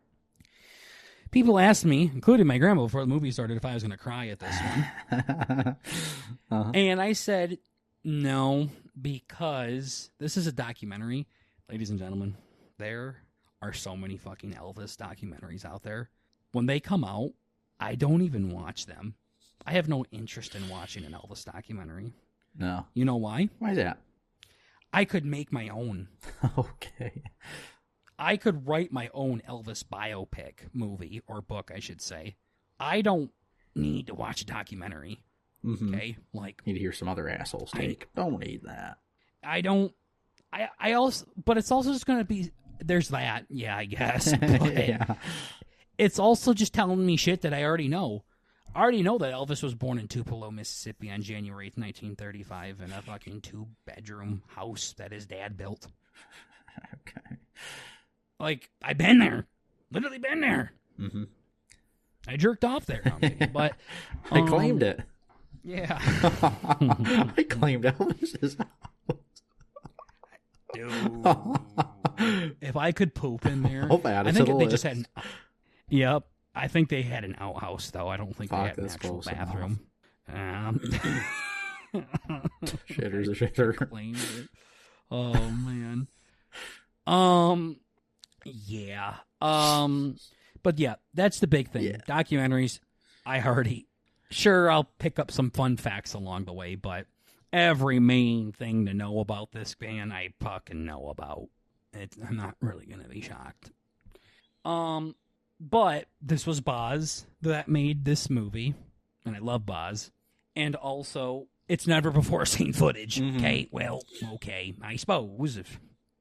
People asked me, including my grandma before the movie started, if I was going to cry at this one. And I said no, because this is a documentary. Ladies and gentlemen, there are so many fucking Elvis documentaries out there. When they come out, I don't even watch them. I have no interest in watching an Elvis documentary. No. You know why? Why is that? I could make my own. Okay. I could write my own Elvis biopic movie, or book, I should say. I don't need to watch a documentary. Okay? Like, need to hear some other assholes take. Don't need that. I don't. I also, but it's also just going to be, there's that, yeah, I guess. But yeah. It's also just telling me shit that I already know. I already know that Elvis was born in Tupelo, Mississippi on January 8th, 1935 in a fucking 2-bedroom house that his dad built. Okay. Like, I've been there. Literally been there. Mm-hmm. I jerked off there. But I claimed it. Yeah. I claimed Elvis's house. Dude. If I could poop in there. I think they just had Yep. I think they had an outhouse, though. I don't think they had an actual bathroom. Shitter's a shitter. Claimed it. Oh, man. Yeah. But yeah, that's the big thing. Yeah. Documentaries, sure, I'll pick up some fun facts along the way, but every main thing to know about this band, I fucking know about. I'm not really going to be shocked. But this was Baz that made this movie, and I love Baz. And also, it's never before seen footage. Okay, well, okay, I suppose.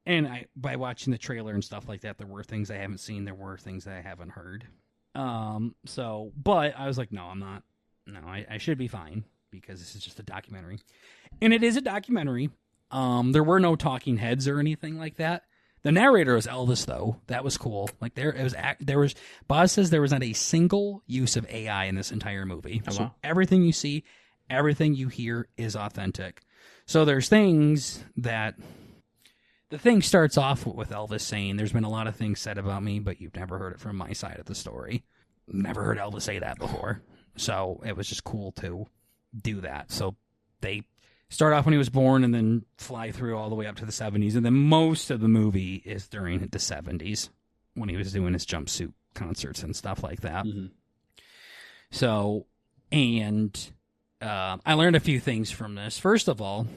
And by watching the trailer and stuff like that, there were things I haven't seen. There were things that I haven't heard. But I was like, no, I'm not. No, I should be fine because this is just a documentary. And it is a documentary. There were no talking heads or anything like that. The narrator was Elvis, though. That was cool. Like there was. Boz says there was not a single use of AI in this entire movie. Oh, wow. So everything you see, everything you hear is authentic. So there's things that the thing starts off with Elvis saying, "There's been a lot of things said about me, but you've never heard it from my side of the story." Never heard Elvis say that before. So it was just cool to do that. So they start off when he was born and then fly through all the way up to the 70s. And then most of the movie is during the 70s when he was doing his jumpsuit concerts and stuff like that. Mm-hmm. So, and I learned a few things from this. First of all,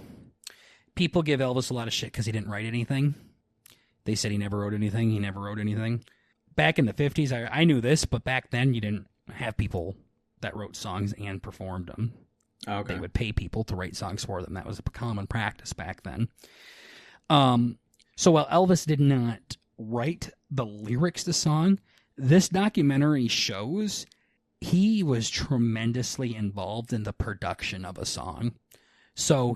people give Elvis a lot of shit because he didn't write anything. They said he never wrote anything. He never wrote anything. Back in the 50s, I knew this, but back then you didn't have people that wrote songs and performed them. Okay. They would pay people to write songs for them. That was a common practice back then. So while Elvis did not write the lyrics to the song, this documentary shows he was tremendously involved in the production of a song. So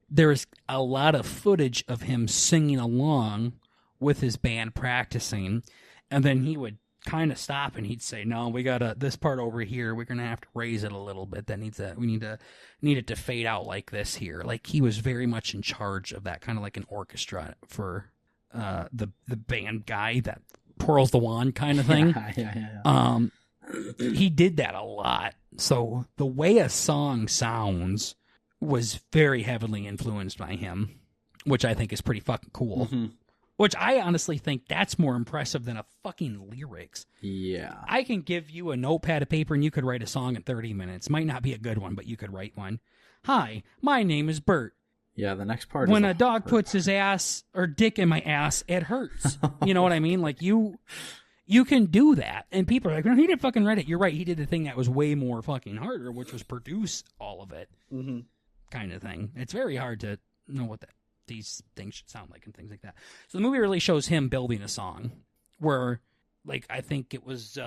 there's a lot of footage of him singing along with his band practicing, and then he would kind of stop and he'd say, "No, we got this part over here. We're gonna have to raise it a little bit. We need it to fade out like this here." Like he was very much in charge of that, kind of like an orchestra for the band guy that twirls the wand kind of thing. Yeah. He did that a lot. So the way a song sounds was very heavily influenced by him, which I think is pretty fucking cool. Mm-hmm. Which I honestly think that's more impressive than a fucking lyrics. Yeah. I can give you a notepad of paper and you could write a song in 30 minutes. Might not be a good one, but you could write one. "Hi, my name is Bert. Yeah, the next part When is a dog puts his ass or dick in my ass, it hurts." You know what I mean? Like you can do that. And people are like, "No, he didn't fucking write it." You're right. He did the thing that was way more fucking harder, which was produce all of it. Mm-hmm. Kind of thing. It's very hard to know what these things should sound like and things like that. So the movie really shows him building a song where, like, I think it was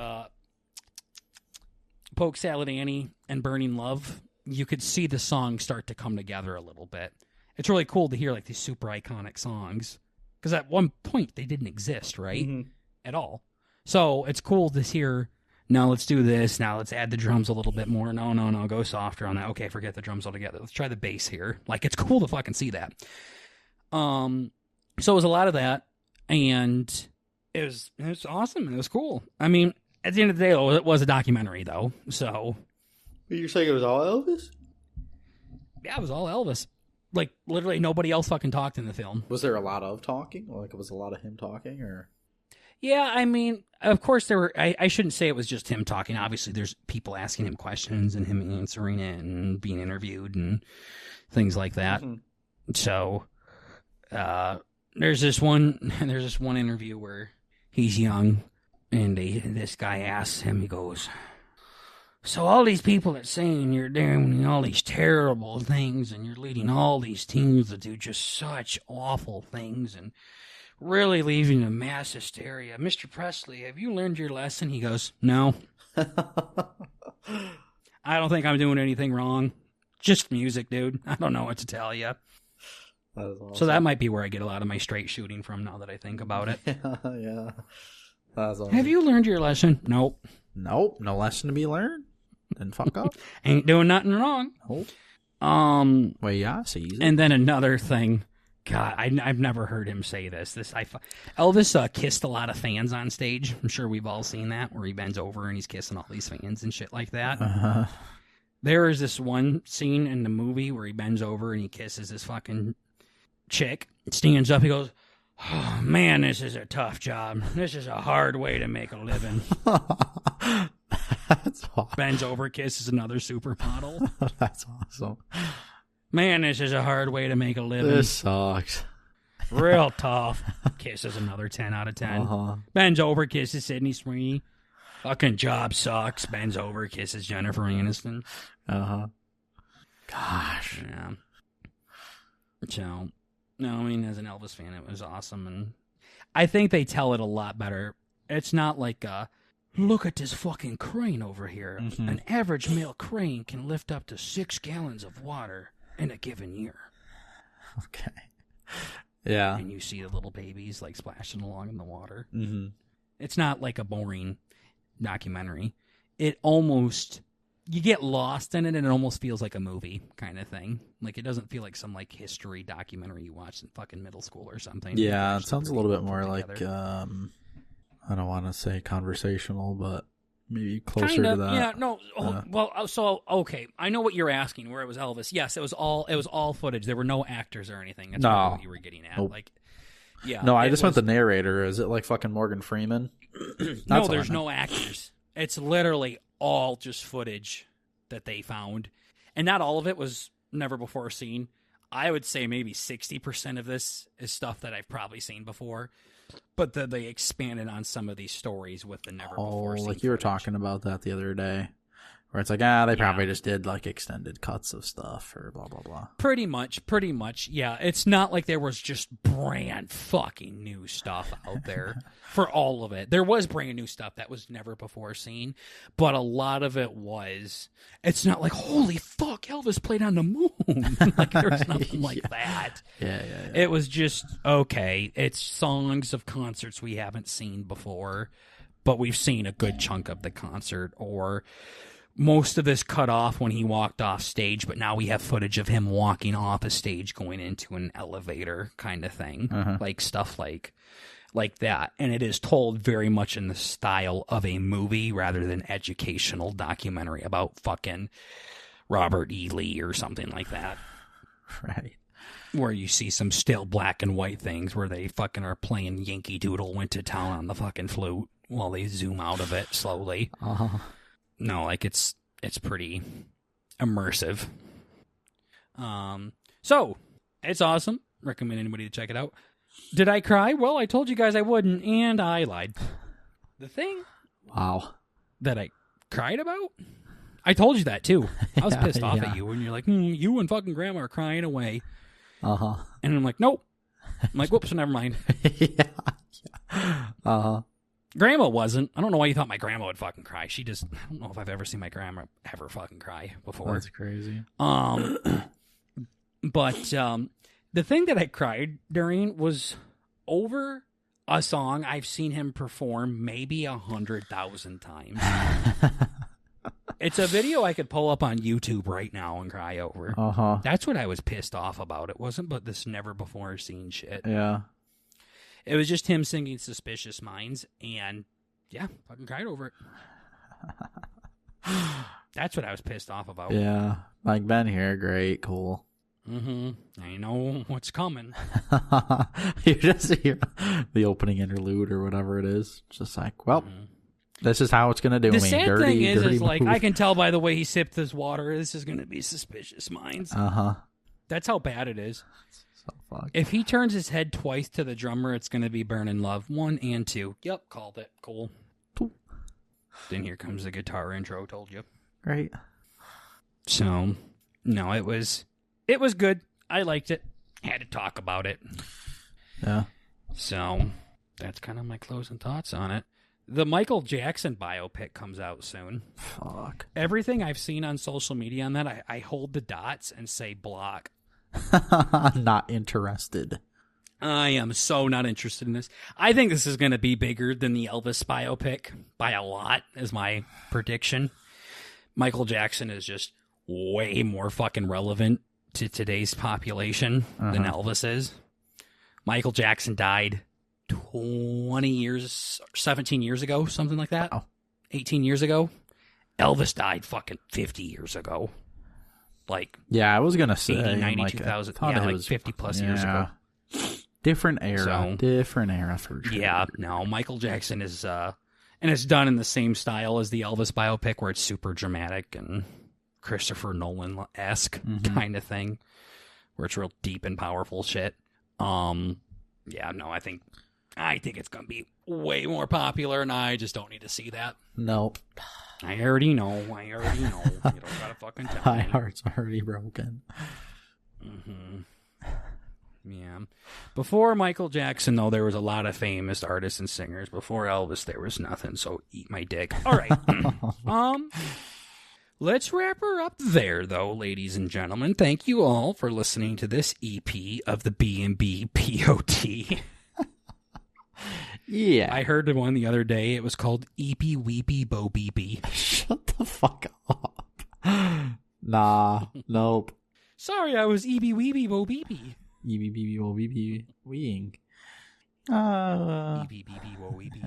Polk Salad Annie and Burning Love. You could see the song start to come together a little bit. It's really cool to hear like these super iconic songs because at one point they didn't exist, right? Mm-hmm. At all. So it's cool to hear, "No, let's do this. Now let's add the drums a little bit more. No, go softer on that. Okay, forget the drums altogether. Let's try the bass here." Like, it's cool to fucking see that. So it was a lot of that, and it was awesome. It was cool. I mean, at the end of the day, it was a documentary, though. So You're saying it was all Elvis? yeah, it was all Elvis. Like, literally nobody else fucking talked in the film. Was there a lot of talking? Like, it was a lot of him talking, or? Yeah, I mean, of course there were. I shouldn't say it was just him talking. Obviously, there's people asking him questions and him answering it and being interviewed and things like that. Mm-hmm. So, there's this one interview where he's young and this guy asks him. He goes, "So all these people that saying you're doing all these terrible things and you're leading all these teams to do just such awful things and really leaving a mass hysteria. Mr. Presley, have you learned your lesson?" He goes, "No. I don't think I'm doing anything wrong. Just music, dude. I don't know what to tell you." That is awesome. So that might be where I get a lot of my straight shooting from now that I think about it. Yeah. That's awesome. Have you learned your lesson? Nope. Nope. No lesson to be learned. Then fuck up. Ain't doing nothing wrong. Nope. Well, yeah, so easy. And then another thing. God, I've never heard him say this. Elvis kissed a lot of fans on stage. I'm sure we've all seen that, where he bends over and he's kissing all these fans and shit like that. Uh-huh. There is this one scene in the movie where he bends over and he kisses this fucking chick. Stands up, he goes, "Oh, man, this is a tough job. This is a hard way to make a living." That's awesome. Bends over, kisses another supermodel. That's awesome. "Man, this is a hard way to make a living. This sucks. Real tough." Kisses another 10 out of 10. Uh-huh. Bends over, kisses Sydney Sweeney. "Fucking job sucks." Bends over, kisses Jennifer Aniston. Uh-huh. Gosh. Yeah. So, no, I mean, as an Elvis fan, it was awesome, and I think they tell it a lot better. It's not like, look at this fucking crane over here. Mm-hmm. An average male crane can lift up to 6 gallons of water in a given year. Okay. Yeah. And you see the little babies, like, splashing along in the water. Mm-hmm. It's not like a boring documentary. It almost... You get lost in it, and it almost feels like a movie kind of thing. Like, it doesn't feel like some, like, history documentary you watched in fucking middle school or something. Yeah, it sounds a little bit more like, I don't want to say conversational, but maybe closer to that. Yeah, no. Okay. I know what you're asking, where it was Elvis. Yes, it was all footage. There were no actors or anything. That's probably what you were getting at. Nope. Like, yeah. No, I just meant the narrator. Is it like fucking Morgan Freeman? No, there's no actors. It's literally all just footage that they found. And not all of it was never before seen. I would say maybe 60% of this is stuff that I've probably seen before. But they expanded on some of these stories with the never before seen like you were footage. talking about that the other day. Where it's like, they probably just did like extended cuts of stuff or blah, blah, blah. Pretty much. Yeah, it's not like there was just brand fucking new stuff out there for all of it. There was brand new stuff that was never before seen, but a lot of it was. It's not like, holy fuck, Elvis played on the moon. Like, there was nothing like that. Yeah. It was just, okay, it's songs of concerts we haven't seen before, but we've seen a good chunk of the concert, or... Most of this cut off when he walked off stage, but now we have footage of him walking off a stage going into an elevator kind of thing. Like stuff like that. And it is told very much in the style of a movie rather than educational documentary about fucking Robert E. Lee or something like that. Right. Where you see some still black and white things where they fucking are playing Yankee Doodle Went to Town on the fucking flute while they zoom out of it slowly. No, like it's pretty immersive. So it's awesome. Recommend anybody to check it out. Did I cry? Well, I told you guys I wouldn't, and I lied. The thing that I cried about? I told you that too. I was pissed off at you when you're like, you and fucking grandma are crying away. And I'm like, nope. I'm like, whoops, never mind. Grandma wasn't. I don't know why you thought my grandma would fucking cry. I don't know if I've ever seen my grandma ever fucking cry before. That's crazy. But the thing that I cried during was over a song I've seen him perform maybe 100,000 times. It's a video I could pull up on YouTube right now and cry over. That's what I was pissed off about. It wasn't but this never before seen shit. Yeah. It was just him singing Suspicious Minds, and yeah, fucking cried over it. That's what I was pissed off about. Yeah. Mike Ben here, great, cool. I know what's coming. You just hear the opening interlude or whatever it is. Just like, well, this is how it's going to do the me. sad Dirty, thing is dirty like, move. I can tell by the way he sipped this water, this is going to be Suspicious Minds. That's how bad it is. So fuck. If he turns his head twice to the drummer, it's going to be Burning Love 1 and 2. Yep, called it. Cool. Then here comes the guitar intro, told you. Great. So, no, it was good. I liked it. Had to talk about it. Yeah. So, that's kind of my closing thoughts on it. The Michael Jackson biopic comes out soon. Fuck. Everything I've seen on social media on that, I hold the dots and say block. Not interested. I am so not interested in this. I think this is going to be bigger than the Elvis biopic by a lot, is my prediction. Michael Jackson is just way more fucking relevant to today's population than Elvis is. Michael Jackson died 17 years ago, something like that. 18 years ago. Elvis died fucking 50 years ago. Like, yeah, I was going to say 80, 90, 2000. Yeah, like 50 plus years ago. Different era. Different era for sure. Yeah, no, Michael Jackson is, and it's done in the same style as the Elvis biopic where it's super dramatic and Christopher Nolan-esque kind of thing, where it's real deep and powerful shit. Yeah, no, I think it's going to be way more popular, and I just don't need to see that. Nope. I already know. You don't gotta fucking tell My me. heart's already broken. Mm-hmm. Yeah. Before Michael Jackson, though, there was a lot of famous artists and singers. Before Elvis, there was nothing. So eat my dick. All right. Let's wrap her up there, though, ladies and gentlemen. Thank you all for listening to this EP of the B&B POT. Yeah. I heard one the other day. It was called Eepy Weepy Bo Beepy. Shut the fuck up. Nah. Nope. Sorry, I was Eepy Weepy Bo Beepy. Weeing. Beepy Beepy Bo Weepy.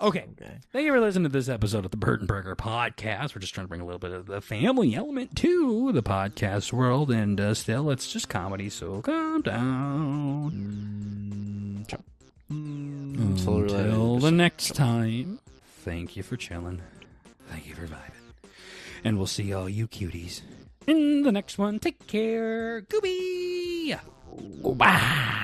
Okay. Thank you for listening to this episode of the Burton Burger Podcast. We're just trying to bring a little bit of the family element to the podcast world, and still, it's just comedy, so calm down. Until the next time, thank you for chilling. Thank you for vibing. And we'll see all you cuties in the next one. Take care. Gooby! Goodbye!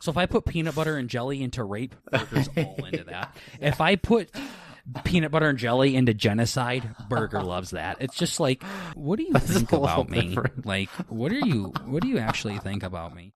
So if I put peanut butter and jelly into rape, Burger's all into that. If I put peanut butter and jelly into genocide, Burger loves that. It's just like, what do you think about me? Like, what do you actually think about me?